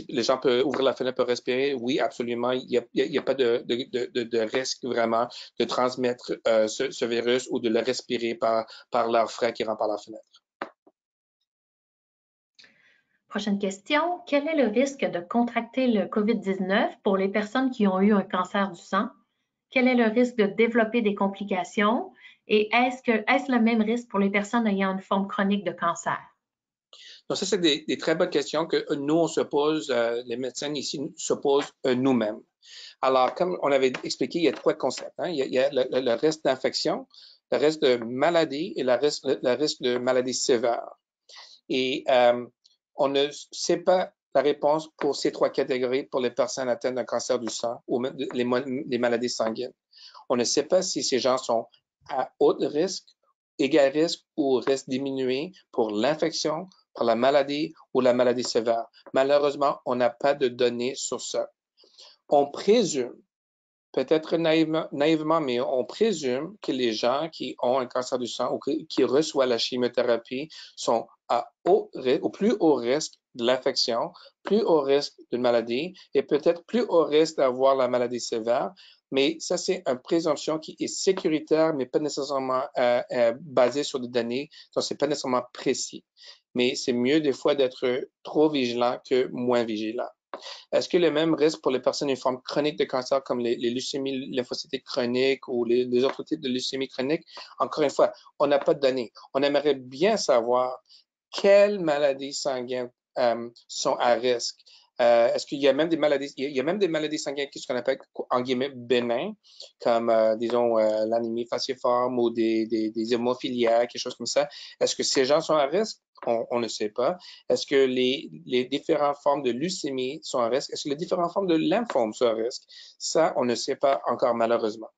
les gens peuvent ouvrir la fenêtre pour respirer? Oui, absolument. Il n'y a pas de risque vraiment de transmettre ce virus ou de le respirer par l'air frais qui rentre par la fenêtre. Prochaine question. Quel est le risque de contracter le COVID-19 pour les personnes qui ont eu un cancer du sang? Quel est le risque de développer des complications? Et est-ce le même risque pour les personnes ayant une forme chronique de cancer? Donc, ça, c'est des très bonnes questions que nous, on se pose, les médecins ici se posent nous-mêmes. Alors, comme on avait expliqué, il y a 3 concepts. Hein? Il y a le risque d'infection, le risque de maladie et le risque de maladie sévère. Et on ne sait pas la réponse pour ces 3 catégories pour les personnes atteintes d'un cancer du sang ou les maladies sanguines. On ne sait pas si ces gens sont à haut risque, égal risque ou risque diminué pour l'infection, pour la maladie ou la maladie sévère. Malheureusement, on n'a pas de données sur ça. On présume Peut-être naïvement, mais on présume que les gens qui ont un cancer du sang ou qui reçoivent la chimiothérapie sont au plus haut risque de l'infection, plus haut risque d'une maladie et peut-être plus haut risque d'avoir la maladie sévère. Mais ça, c'est une présomption qui est sécuritaire, mais pas nécessairement basée sur des données, donc c'est pas nécessairement précis. Mais c'est mieux des fois d'être trop vigilant que moins vigilant. Est-ce que le même risque pour les personnes une forme chronique de cancer comme les leucémies lymphocytiques chroniques ou les autres types de leucémie chronique? Encore une fois, on n'a pas de données. On aimerait bien savoir quelles maladies sanguines sont à risque. Est-ce qu'il y a même des maladies, il y a même des maladies sanguines qui sont appelées, en guillemets, bénins, comme, disons, l'anémie falciforme ou des hémophiliacs, quelque chose comme ça. Est-ce que ces gens sont à risque? On ne sait pas. Est-ce que les différentes formes de leucémie sont à risque? Est-ce que les différentes formes de lymphome sont à risque? Ça, on ne sait pas encore, malheureusement.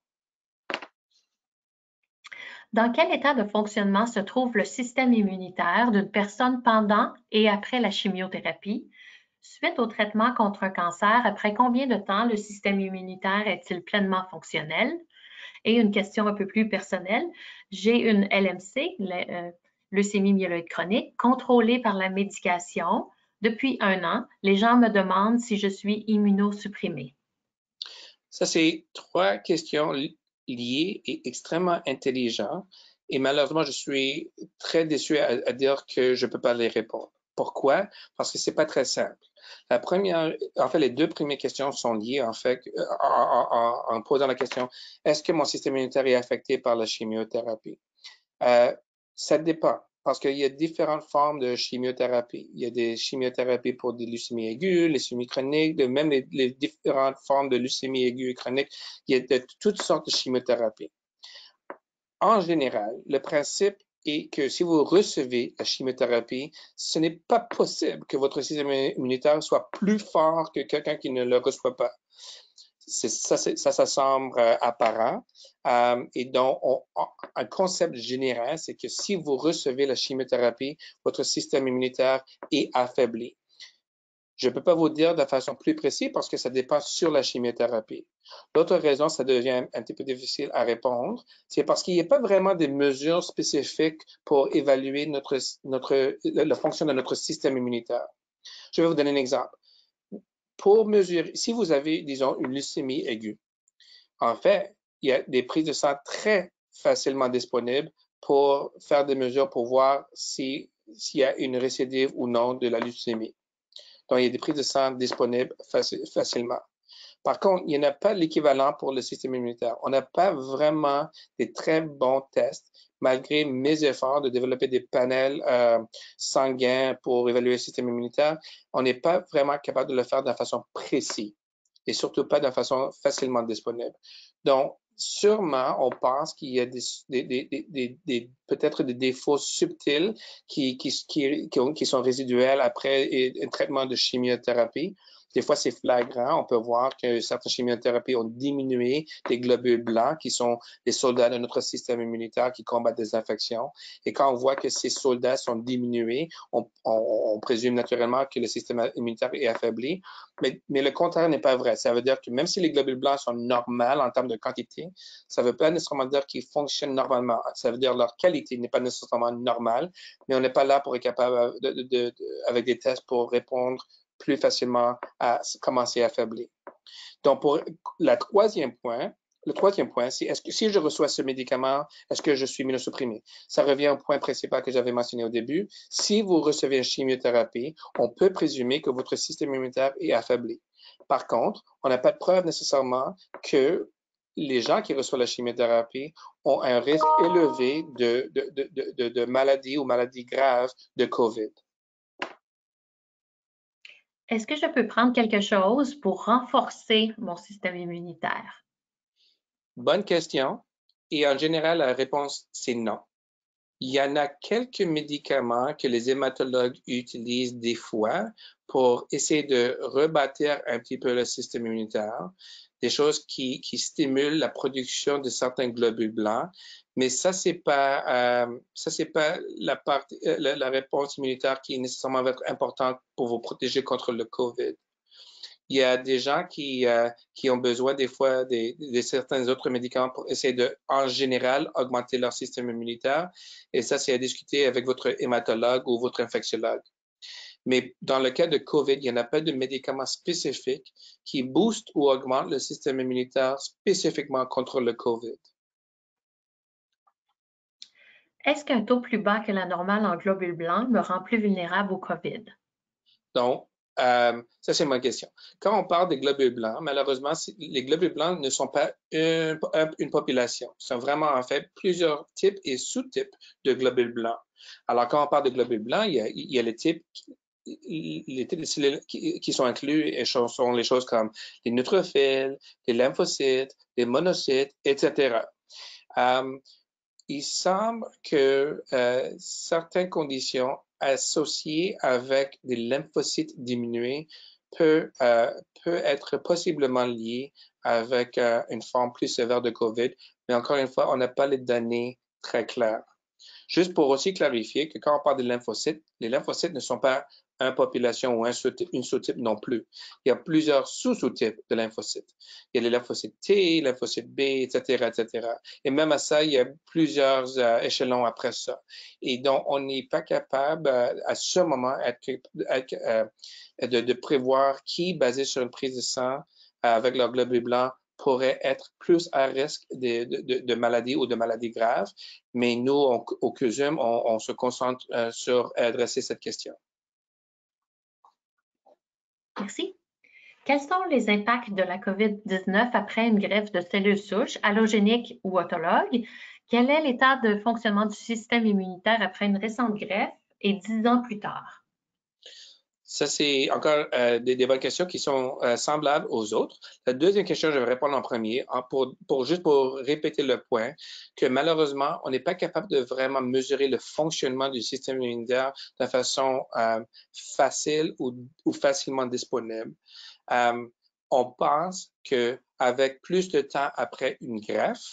Dans quel état de fonctionnement se trouve le système immunitaire d'une personne pendant et après la chimiothérapie? Suite au traitement contre un cancer, après combien de temps le système immunitaire est-il pleinement fonctionnel? Et une question un peu plus personnelle, j'ai une LMC, leucémie myéloïde chronique, contrôlée par la médication. Depuis 1 an, les gens me demandent si je suis immunosupprimée. Ça, c'est 3 questions liées et extrêmement intelligentes. Et malheureusement, je suis très déçu à dire que je ne peux pas les répondre. Pourquoi? Parce que c'est pas très simple. La première, en fait, les 2 premières questions sont liées, en fait, en posant la question, est-ce que mon système immunitaire est affecté par la chimiothérapie? Ça dépend, parce qu'il y a différentes formes de chimiothérapie. Il y a des chimiothérapies pour des leucémies aiguës, les leucémies chroniques, même les différentes formes de leucémie aiguë et chronique. Il y a de toutes sortes de chimiothérapies. En général, le principe est que si vous recevez la chimiothérapie, ce n'est pas possible que votre système immunitaire soit plus fort que quelqu'un qui ne le reçoit pas. Ça semble apparent. Et donc, un concept général, c'est que si vous recevez la chimiothérapie, votre système immunitaire est affaibli. Je ne peux pas vous dire de façon plus précise parce que ça dépend sur la chimiothérapie. L'autre raison, ça devient un petit peu difficile à répondre, c'est parce qu'il n'y a pas vraiment de mesures spécifiques pour évaluer le fonction de notre système immunitaire. Je vais vous donner un exemple. Pour mesurer, si vous avez, disons, une leucémie aiguë, en fait, il y a des prises de sang très facilement disponibles pour faire des mesures pour voir s'il y a une récidive ou non de la leucémie. Donc, il y a des prises de sang disponibles facilement. Par contre, il n'y en a pas l'équivalent pour le système immunitaire. On n'a pas vraiment des très bons tests, malgré mes efforts de développer des panels sanguins pour évaluer le système immunitaire. On n'est pas vraiment capable de le faire de façon précise et surtout pas de façon facilement disponible. Donc, sûrement, on pense qu'il y a peut-être des défauts subtils qui sont résiduels après un traitement de chimiothérapie. Des fois, c'est flagrant. On peut voir que certaines chimiothérapies ont diminué les globules blancs, qui sont les soldats de notre système immunitaire qui combattent des infections. Et quand on voit que ces soldats sont diminués, on présume naturellement que le système immunitaire est affaibli. Mais le contraire n'est pas vrai. Ça veut dire que même si les globules blancs sont normaux en termes de quantité, ça ne veut pas nécessairement dire qu'ils fonctionnent normalement. Ça veut dire que leur qualité n'est pas nécessairement normale, mais on n'est pas là pour être capable, avec des tests, pour répondre plus facilement à comment c'est affaibli. Donc, pour le troisième point, c'est est-ce que si je reçois ce médicament, est-ce que je suis immunosupprimé? Ça revient au point principal que j'avais mentionné au début. Si vous recevez une chimiothérapie, on peut présumer que votre système immunitaire est affaibli. Par contre, on n'a pas de preuve nécessairement que les gens qui reçoivent la chimiothérapie ont un risque élevé de maladies ou maladies graves de COVID. Est-ce que je peux prendre quelque chose pour renforcer mon système immunitaire? Bonne question. Et en général, la réponse, c'est non. Il y en a quelques médicaments que les hématologues utilisent des fois pour essayer de rebâtir un petit peu le système immunitaire, des choses qui stimulent la production de certains globules blancs, mais ça c'est pas la réponse immunitaire qui est nécessairement importante pour vous protéger contre le COVID. Il y a des gens qui ont besoin des fois de certains autres médicaments pour essayer de, en général, augmenter leur système immunitaire. Et ça, c'est à discuter avec votre hématologue ou votre infectiologue. Mais dans le cas de COVID, il n'y en a pas de médicaments spécifiques qui boostent ou augmentent le système immunitaire spécifiquement contre le COVID. Est-ce qu'un taux plus bas que la normale en globules blancs me rend plus vulnérable au COVID? Donc, ça, c'est ma question. Quand on parle des globules blancs, malheureusement, les globules blancs ne sont pas une population. Ce sont vraiment, en fait, plusieurs types et sous-types de globules blancs. Alors, quand on parle de globules blancs, il y a les types de cellules qui sont inclus et sont les choses comme les neutrophils, les lymphocytes, les monocytes, etc. Il semble que certaines conditions associées avec des lymphocytes diminués peut être possiblement liées avec une forme plus sévère de COVID, mais encore une fois, on n'a pas les données très claires. Juste pour aussi clarifier que quand on parle de les lymphocytes ne sont pas une population ou une sous-type non plus. Il y a plusieurs sous-sous-types de lymphocytes. Il y a les lymphocytes T, lymphocytes B, etc., etc. Et même à ça, il y a plusieurs échelons après ça. Et donc, on n'est pas capable à ce moment de prévoir qui, basé sur une prise de sang avec leur globule blanc, pourrait être plus à risque de maladies ou de maladies graves. Mais nous, au CUSUM, on se concentre sur adresser cette question. Merci. Quels sont les impacts de la COVID-19 après une greffe de cellules souches, allogéniques ou autologues? Quel est l'état de fonctionnement du système immunitaire après une récente greffe et 10 ans plus tard? Ça, c'est encore des bonnes questions qui sont semblables aux autres. La deuxième question, je vais répondre en premier, juste pour répéter le point, que malheureusement, on n'est pas capable de vraiment mesurer le fonctionnement du système immunitaire de façon facile ou facilement disponible. On pense qu'avec plus de temps après une greffe,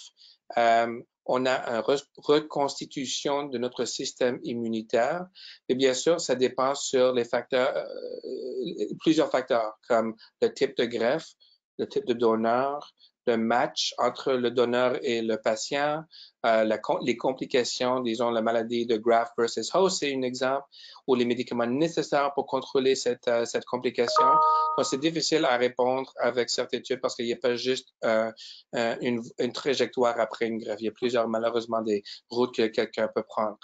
on a une reconstitution de notre système immunitaire. Et bien sûr, ça dépend sur les facteurs, plusieurs facteurs, comme le type de greffe, le type de donneur, le match entre le donneur et le patient, les complications, disons la maladie de graft versus host, c'est un exemple, ou les médicaments nécessaires pour contrôler cette complication. Donc, c'est difficile à répondre avec certitude parce qu'il n'y a pas juste une trajectoire après une greffe. Il y a plusieurs, malheureusement, des routes que quelqu'un peut prendre.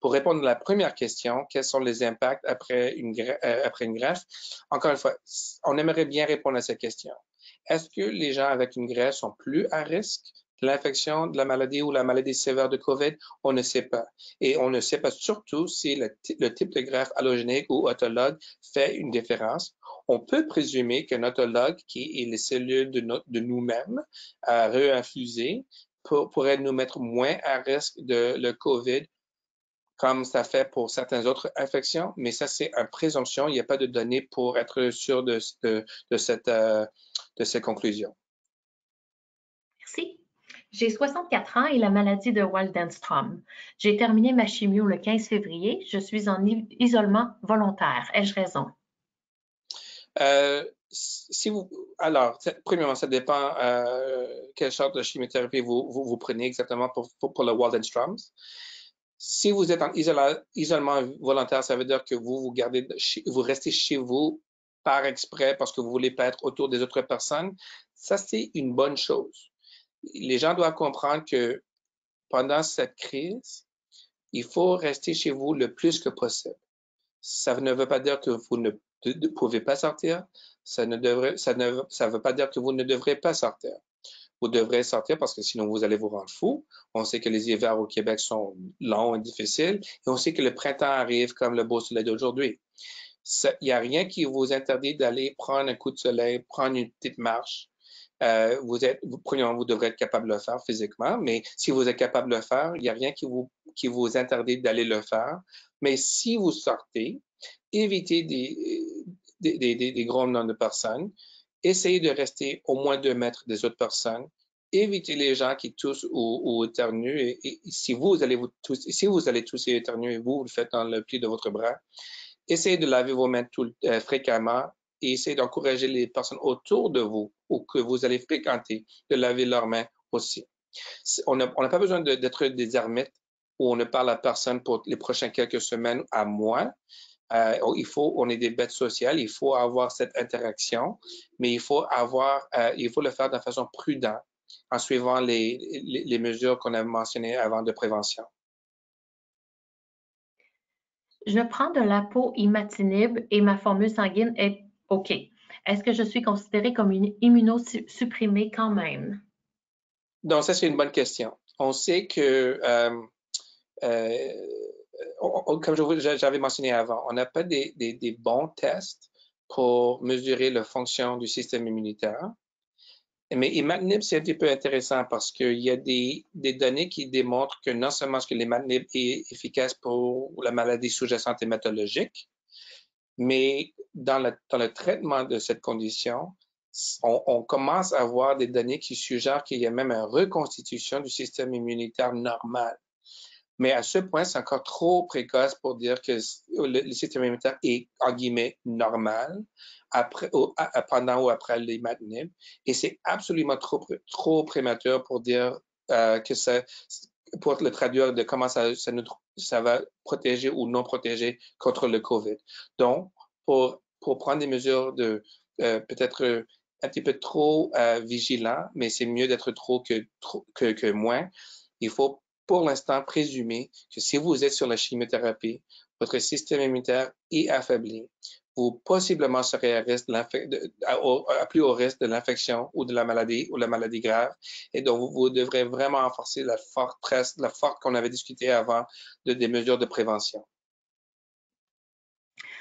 Pour répondre à la première question, quels sont les impacts après une greffe? Encore une fois, on aimerait bien répondre à cette question. Est-ce que les gens avec une greffe sont plus à risque de l'infection, de la maladie ou la maladie sévère de COVID? On ne sait pas. Et on ne sait pas surtout si le type de greffe allogénique ou autologue fait une différence. On peut présumer qu'un autologue, qui est les cellules de nous-mêmes réinfusées, pourrait nous mettre moins à risque de le COVID comme ça fait pour certaines autres infections, mais ça, c'est une présomption. Il n'y a pas de données pour être sûr de ces conclusions. Merci. J'ai 64 ans et la maladie de Waldenstrom. J'ai terminé ma chimio le 15 février. Je suis en isolement volontaire. Ai-je raison? Alors, premièrement, ça dépend quelle sorte de chimiothérapie vous prenez exactement pour le Waldenstrom. Si vous êtes en isolement volontaire, ça veut dire que vous restez chez vous par exprès parce que vous voulez pas être autour des autres personnes. Ça, c'est une bonne chose. Les gens doivent comprendre que pendant cette crise, il faut rester chez vous le plus que possible. Ça ne veut pas dire que vous ne pouvez pas sortir. Ça ne veut pas dire que vous ne devrez pas sortir. Vous devrez sortir parce que sinon vous allez vous rendre fou. On sait que les hivers au Québec sont longs et difficiles et on sait que le printemps arrive comme le beau soleil d'aujourd'hui. Il n'y a rien qui vous interdit d'aller prendre un coup de soleil, prendre une petite marche. Premièrement, vous devrez être capable de le faire physiquement, mais si vous êtes capable de le faire, il n'y a rien qui vous interdit d'aller le faire. Mais si vous sortez, évitez des gros nombres de personnes. Essayez de rester au moins 2 mètres des autres personnes. Évitez les gens qui toussent ou éternuent. Et si vous allez tousser et éternuer, vous le faites dans le pli de votre bras. Essayez de laver vos mains fréquemment. et essayez d'encourager les personnes autour de vous ou que vous allez fréquenter de laver leurs mains aussi. On n'a pas besoin d'être des ermites où on ne parle à personne pour les prochaines quelques semaines à mois. On est des bêtes sociales, il faut avoir cette interaction, mais il faut le faire de façon prudente en suivant les mesures qu'on a mentionnées avant de prévention. Je prends de l'apo-imatinib et ma formule sanguine est OK. Est-ce que je suis considérée comme une immunosupprimée quand même? Donc, ça, c'est une bonne question. On sait que, comme j'avais mentionné avant, on n'a pas des bons tests pour mesurer la fonction du système immunitaire. Mais imatinib, c'est un petit peu intéressant parce qu'il y a des données qui démontrent que non seulement est-ce que l'imatinib est efficace pour la maladie sous-jacente hématologique, mais dans le traitement de cette condition, on commence à avoir des données qui suggèrent qu'il y a même une reconstitution du système immunitaire normal. Mais à ce point, c'est encore trop précoce pour dire que le système immunitaire est, en guillemets, normal pendant ou après l'imatinib. Et c'est absolument trop prématuré pour dire que ça, pour le traduire de comment ça va protéger ou non protéger contre le COVID. Donc, pour prendre des mesures de peut-être un petit peu trop vigilant, mais c'est mieux d'être trop que moins. Il faut pour l'instant présumer que si vous êtes sur la chimiothérapie, votre système immunitaire est affaibli. Vous possiblement serez à plus haut risque de l'infection ou de la maladie grave. Et donc, vous devrez vraiment renforcer la forte qu'on avait discuté avant des mesures de prévention.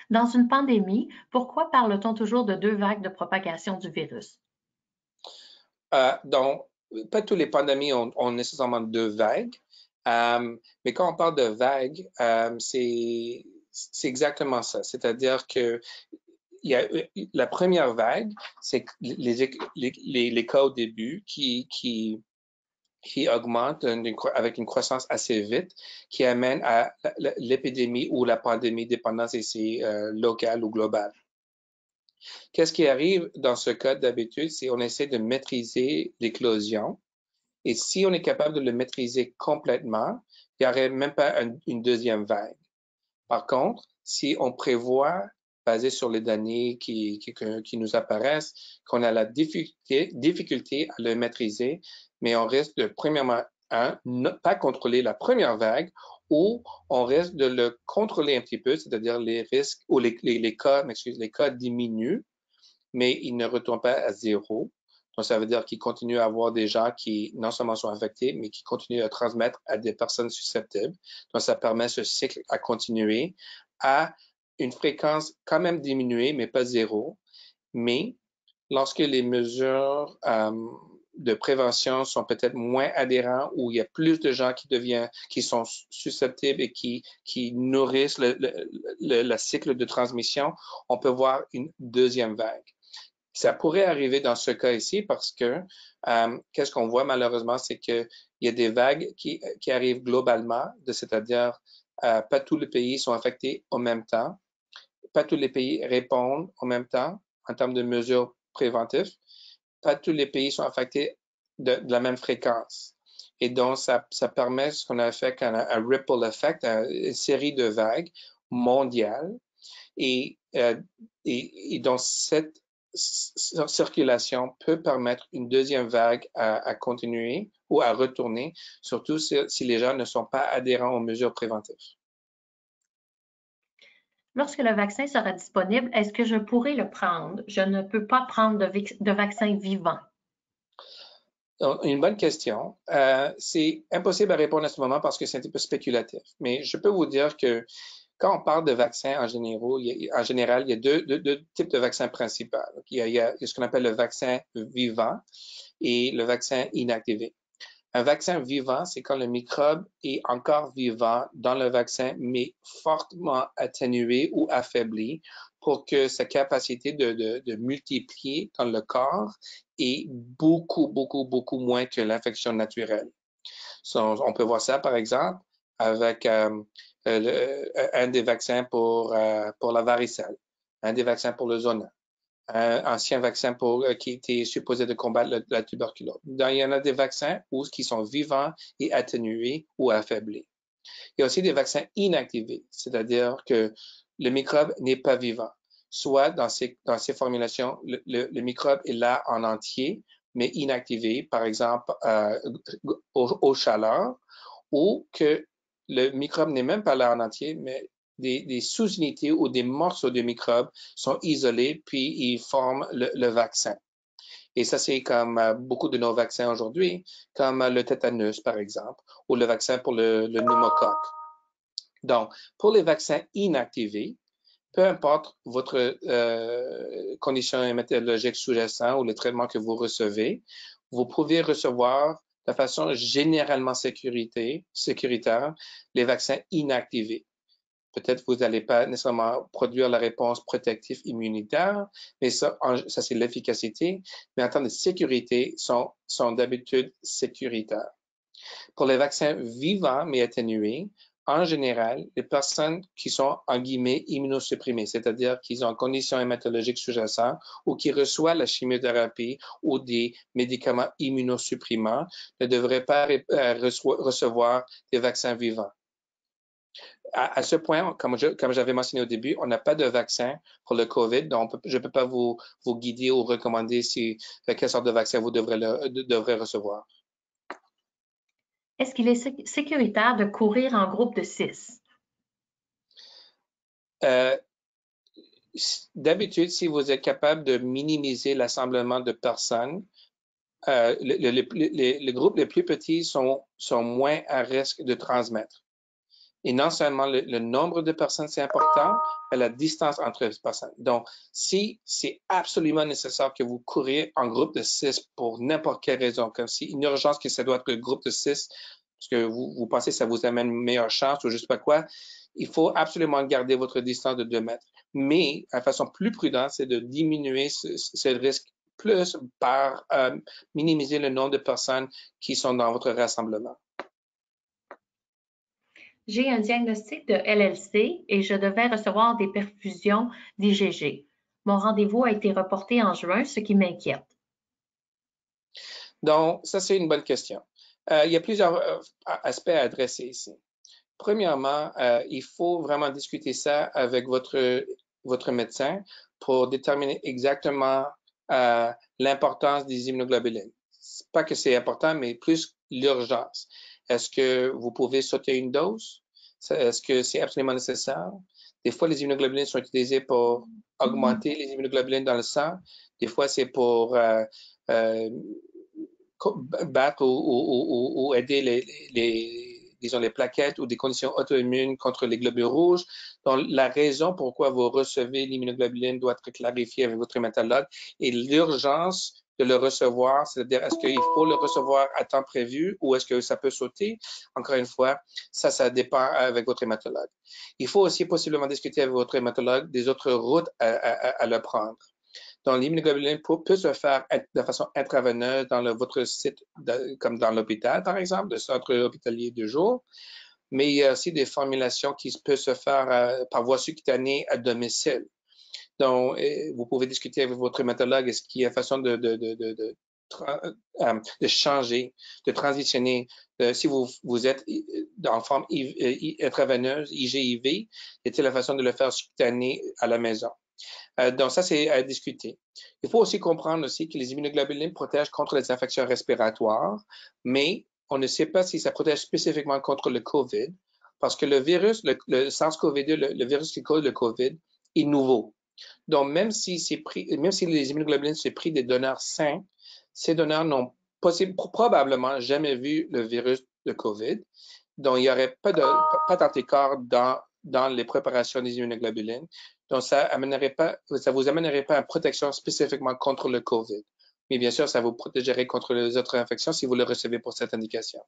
Dans une pandémie, pourquoi parle-t-on toujours de 2 vagues de propagation du virus? Donc, pas toutes les pandémies ont nécessairement 2 vagues. Mais quand on parle de vagues, c'est exactement ça. C'est-à-dire que la première vague, c'est les cas au début qui augmentent avec une croissance assez vite, qui amène à l'épidémie ou la pandémie, dépendant si c'est local ou global. Qu'est-ce qui arrive dans ce cas d'habitude, c'est qu'on essaie de maîtriser l'éclosion. Et si on est capable de le maîtriser complètement, il n'y aurait même pas une deuxième vague. Par contre, si on prévoit, basé sur les données qui nous apparaissent, qu'on a la difficulté à le maîtriser, mais on risque de, premièrement, ne pas contrôler la première vague, ou on risque de le contrôler un petit peu, c'est-à-dire les risques ou les cas diminuent, mais ils ne retournent pas à zéro. Donc, ça veut dire qu'il continue à avoir des gens qui non seulement sont infectés, mais qui continuent à transmettre à des personnes susceptibles. Donc, ça permet ce cycle à continuer à une fréquence quand même diminuée, mais pas zéro. Mais lorsque les mesures de prévention sont peut-être moins adhérents, où il y a plus de gens qui sont susceptibles et qui nourrissent le cycle de transmission, on peut voir une deuxième vague. Ça pourrait arriver dans ce cas ici parce que qu'est-ce qu'on voit malheureusement, c'est qu'il y a des vagues qui arrivent globalement, c'est-à-dire pas tous les pays sont affectés au même temps, pas tous les pays répondent en même temps en termes de mesures préventives, pas tous les pays sont affectés de la même fréquence. Et donc, ça permet ce qu'on a fait un ripple effect, une série de vagues mondiales. Et donc, cette circulation peut permettre une deuxième vague à continuer ou à retourner, surtout si les gens ne sont pas adhérents aux mesures préventives. Lorsque le vaccin sera disponible, est-ce que je pourrai le prendre? Je ne peux pas prendre de vaccin vivant. Une bonne question. C'est impossible à répondre à ce moment parce que c'est un petit peu spéculatif. Mais je peux vous dire que quand on parle de vaccins en général, il y a deux types de vaccins principaux. Il y a ce qu'on appelle le vaccin vivant et le vaccin inactivé. Un vaccin vivant, c'est quand le microbe est encore vivant dans le vaccin, mais fortement atténué ou affaibli pour que sa capacité de multiplier dans le corps est beaucoup, beaucoup, beaucoup moins que l'infection naturelle. On peut voir ça, par exemple, avec un des vaccins pour la varicelle, un des vaccins pour le zona, ancien vaccin qui était supposé de combattre la tuberculose. Donc, il y en a des vaccins qui sont vivants et atténués ou affaiblis. Il y a aussi des vaccins inactivés, c'est-à-dire que le microbe n'est pas vivant. Soit dans ces formulations, le microbe est là en entier, mais inactivé, par exemple aux chaleurs, ou que le microbe n'est même pas là en entier, mais des sous-unités ou des morceaux de microbes sont isolés, puis ils forment le vaccin. Et ça, c'est comme beaucoup de nos vaccins aujourd'hui, comme le tétanus, par exemple, ou le vaccin pour le pneumocoque. Donc, pour les vaccins inactivés, peu importe votre condition hématologique sous-jacente ou le traitement que vous recevez, vous pouvez recevoir de façon généralement sécuritaire les vaccins inactivés. Peut-être vous n'allez pas nécessairement produire la réponse protective immunitaire, mais ça c'est l'efficacité, mais en termes de sécurité, sont d'habitude sécuritaires. Pour les vaccins vivants mais atténués, en général, les personnes qui sont, en guillemets, immunosupprimées, c'est-à-dire qu'ils ont une condition hématologique sous-jacente ou qui reçoivent la chimiothérapie ou des médicaments immunosupprimants, ne devraient pas recevoir des vaccins vivants. À ce point, comme j'avais mentionné au début, on n'a pas de vaccin pour le COVID, donc je ne peux pas vous guider ou recommander quelle sorte de vaccin vous devrez recevoir. Est-ce qu'il est sécuritaire de courir en groupe de 6? D'habitude, si vous êtes capable de minimiser l'assemblement de personnes, les groupes les plus petits sont moins à risque de transmettre. Et non seulement le nombre de personnes, c'est important, mais la distance entre les personnes. Donc, si c'est absolument nécessaire que vous couriez en groupe de 6 pour n'importe quelle raison, comme si une urgence que ça doit être le groupe de 6, parce que vous pensez que ça vous amène une meilleure chance ou je ne sais pas quoi, il faut absolument garder votre distance de 2 mètres. Mais, la façon plus prudente, c'est de diminuer ce risque plus par minimiser le nombre de personnes qui sont dans votre rassemblement. J'ai un diagnostic de LLC et je devais recevoir des perfusions d'IgG. Mon rendez-vous a été reporté en juin, ce qui m'inquiète. Donc, ça, c'est une bonne question. Il y a plusieurs aspects à adresser ici. Premièrement, il faut vraiment discuter ça avec votre médecin pour déterminer exactement l'importance des immunoglobulines. Pas que c'est important, mais plus l'urgence. Est-ce que vous pouvez sauter une dose? Est-ce que c'est absolument nécessaire? Des fois, les immunoglobulines sont utilisées pour augmenter les immunoglobulines dans le sang. Des fois, c'est pour battre ou aider les plaquettes ou des conditions auto-immunes contre les globules rouges. Donc, la raison pourquoi vous recevez l'immunoglobuline doit être clarifiée avec votre hématologue et l'urgence de le recevoir, c'est-à-dire est-ce qu'il faut le recevoir à temps prévu ou est-ce que ça peut sauter? Encore une fois, ça dépend avec votre hématologue. Il faut aussi possiblement discuter avec votre hématologue des autres routes à le prendre. Donc, l'immunoglobuline peut se faire de façon intraveineuse dans votre site, comme dans l'hôpital, par exemple, le centre hospitalier de jour. Mais il y a aussi des formulations qui peuvent se faire par voie subcutanée à domicile. Donc, vous pouvez discuter avec votre hématologue, est-ce qu'il y a façon de changer, de transitionner. Si vous êtes en forme intraveineuse, IgIV, est-il la façon de le faire subcutané à la maison? Donc, ça, c'est à discuter. Il faut aussi comprendre aussi que les immunoglobulines protègent contre les infections respiratoires, mais on ne sait pas si ça protège spécifiquement contre le COVID, parce que le virus, le SARS-CoV-2, le virus qui cause le COVID, est nouveau. Donc, même si les immunoglobulines sont pris des donneurs sains, ces donneurs n'ont probablement jamais vu le virus de COVID. Donc, il n'y aurait pas d'anticorps dans les préparations des immunoglobulines. Donc, ça vous amènerait pas à une protection spécifiquement contre le COVID. Mais bien sûr, ça vous protégerait contre les autres infections si vous le recevez pour cette indication.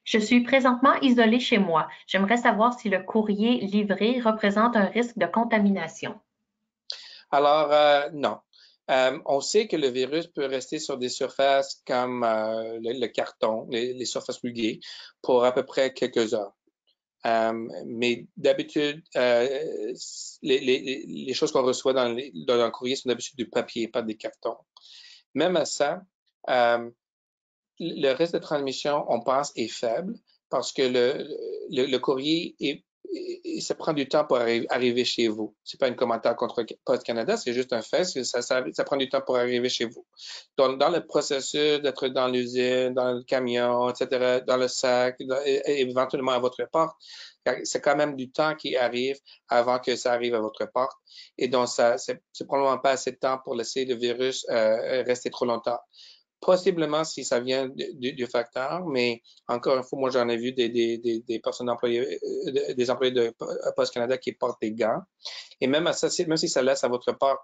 Je suis présentement isolée chez moi. J'aimerais savoir si le courrier livré représente un risque de contamination. Alors, non. On sait que le virus peut rester sur des surfaces comme le carton, les surfaces ruguées, pour à peu près quelques heures. Mais d'habitude, les choses qu'on reçoit dans un courrier sont d'habitude du papier, pas des cartons. Même à ça, le risque de transmission, on pense, est faible parce que le courrier ça prend du temps pour arriver chez vous. C'est pas un commentaire contre Post Canada, c'est juste un fait. Ça prend du temps pour arriver chez vous. Donc, dans le processus d'être dans l'usine, dans le camion, etc., dans le sac, et éventuellement à votre porte, c'est quand même du temps qui arrive avant que ça arrive à votre porte. Et donc, c'est probablement pas assez de temps pour laisser le virus rester trop longtemps. Possiblement si ça vient du facteur, mais encore une fois, moi j'en ai vu des personnes employées, des employés de Post Canada qui portent des gants. Et même si ça laisse à votre porte,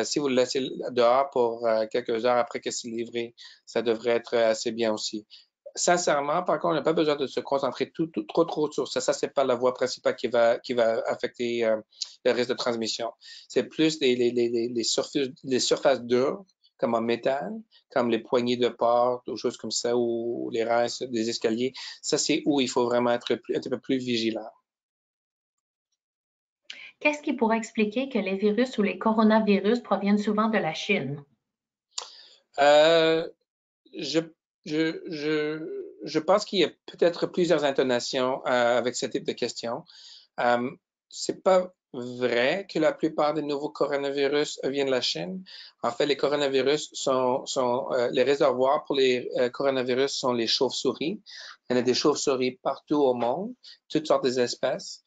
si vous le laissez dehors pour quelques heures après que c'est livré, ça devrait être assez bien aussi. Sincèrement, par contre, on n'a pas besoin de se concentrer trop sur ça. Ça, c'est pas la voie principale qui va affecter le risque de transmission. C'est plus les surfaces dures, comme en métal, comme les poignées de porte, ou choses comme ça, ou les rails des escaliers. Ça, c'est où il faut vraiment être un petit peu plus vigilant. Qu'est-ce qui pourrait expliquer que les virus ou les coronavirus proviennent souvent de la Chine? Je pense qu'il y a peut-être plusieurs intonations avec ce type de questions. C'est pas vrai que la plupart des nouveaux coronavirus viennent de la Chine. En fait, les coronavirus les réservoirs pour les coronavirus sont les chauves-souris. Il y en a des chauves-souris partout au monde, toutes sortes d'espèces.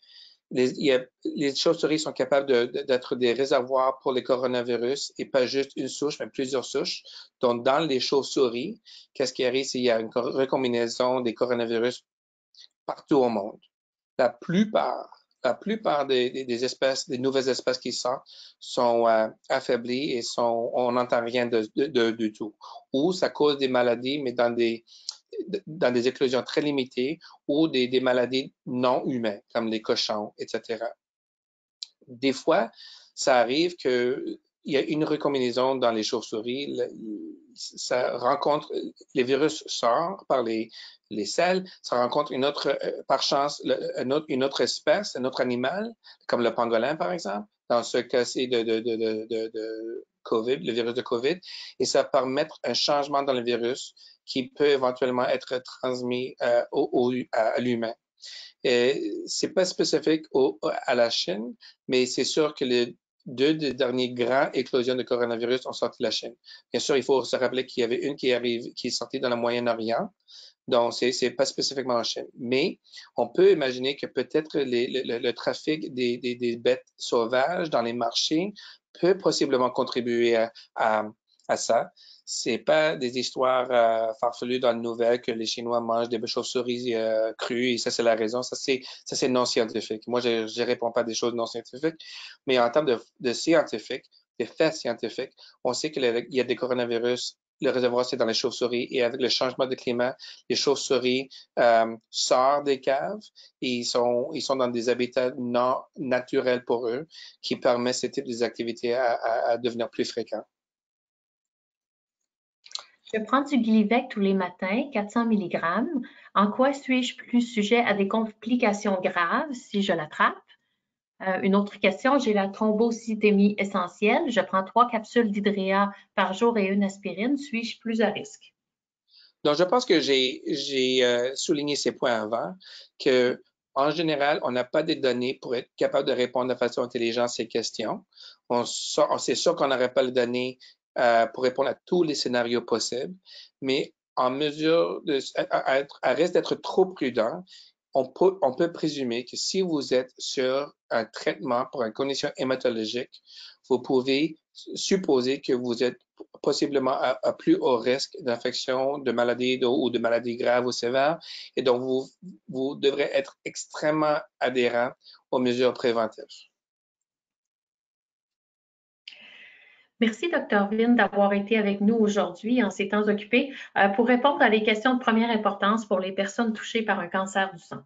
Les chauves-souris sont capables d'être des réservoirs pour les coronavirus et pas juste une souche, mais plusieurs souches. Donc, dans les chauves-souris, qu'est-ce qui arrive? C'est qu'il y a une recombinaison des coronavirus partout au monde. La plupart des espèces, des nouvelles espèces qui sortent sont affaiblies et on n'entend rien du tout. Ou ça cause des maladies, mais dans des éclosions très limitées ou des maladies non humaines, comme les cochons, etc. Des fois, ça arrive qu'il y a une recombinaison dans les chauves-souris, les virus sortent par les selles, ça rencontre par chance, une autre espèce, un autre animal, comme le pangolin, par exemple, dans ce cas-ci de COVID, le virus de COVID, et ça permet un changement dans le virus qui peut éventuellement être transmis à l'humain. C'est pas spécifique à la Chine, mais c'est sûr que les deux des derniers grands éclosions de coronavirus ont sorti de la Chine. Bien sûr, il faut se rappeler qu'il y avait une qui est sortie dans le Moyen-Orient, donc c'est pas spécifiquement en Chine. Mais on peut imaginer que peut-être le trafic des bêtes sauvages dans les marchés peut possiblement contribuer à ça. C'est pas des histoires farfelues dans les nouvelles que les Chinois mangent des chauves-souris crues et ça c'est la raison. Ça c'est non scientifique. Moi je réponds pas à des choses non scientifiques, mais en termes de scientifiques, des faits scientifiques, on sait qu'il y a des coronavirus. Le réservoir, c'est dans les chauves-souris. Et avec le changement de climat, les chauves-souris sortent des caves et ils sont dans des habitats non naturels pour eux qui permettent ce type d'activités à devenir plus fréquents. Je prends du Glivec tous les matins, 400 mg. En quoi suis-je plus sujet à des complications graves si je l'attrape? Une autre question, j'ai la thrombocytémie essentielle. Je prends 3 capsules d'hydréa par jour et une aspirine. Suis-je plus à risque? Donc, je pense que j'ai souligné ces points avant, que en général, on n'a pas de données pour être capable de répondre de façon intelligente à ces questions. C'est sûr qu'on n'aurait pas les données pour répondre à tous les scénarios possibles, mais en mesure à risque d'être trop prudent, on peut présumer que si vous êtes sur un traitement pour une condition hématologique, vous pouvez supposer que vous êtes possiblement à plus haut risque d'infection, de maladies ou de maladies graves ou sévères, et donc vous devrez être extrêmement adhérent aux mesures préventives. Merci, Dr. Vin, d'avoir été avec nous aujourd'hui en ces temps occupés pour répondre à des questions de première importance pour les personnes touchées par un cancer du sang.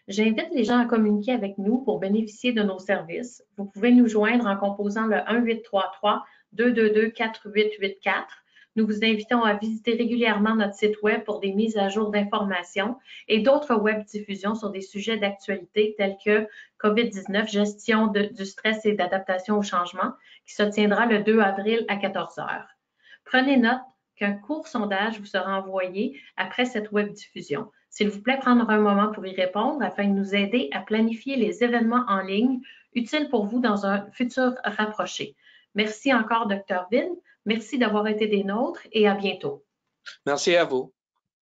J'invite les gens à communiquer avec nous pour bénéficier de nos services. Vous pouvez nous joindre en composant le 1-833-222-4884 Nous vous invitons à visiter régulièrement notre site Web pour des mises à jour d'informations et d'autres web diffusions sur des sujets d'actualité tels que COVID-19, gestion du stress et d'adaptation au changement, qui se tiendra le 2 avril à 14 h. Prenez note qu'un court sondage vous sera envoyé après cette web diffusion. S'il vous plaît, prendre un moment pour y répondre afin de nous aider à planifier les événements en ligne utiles pour vous dans un futur rapproché. Merci encore, Dr. Vin. Merci d'avoir été des nôtres et à bientôt. Merci à vous.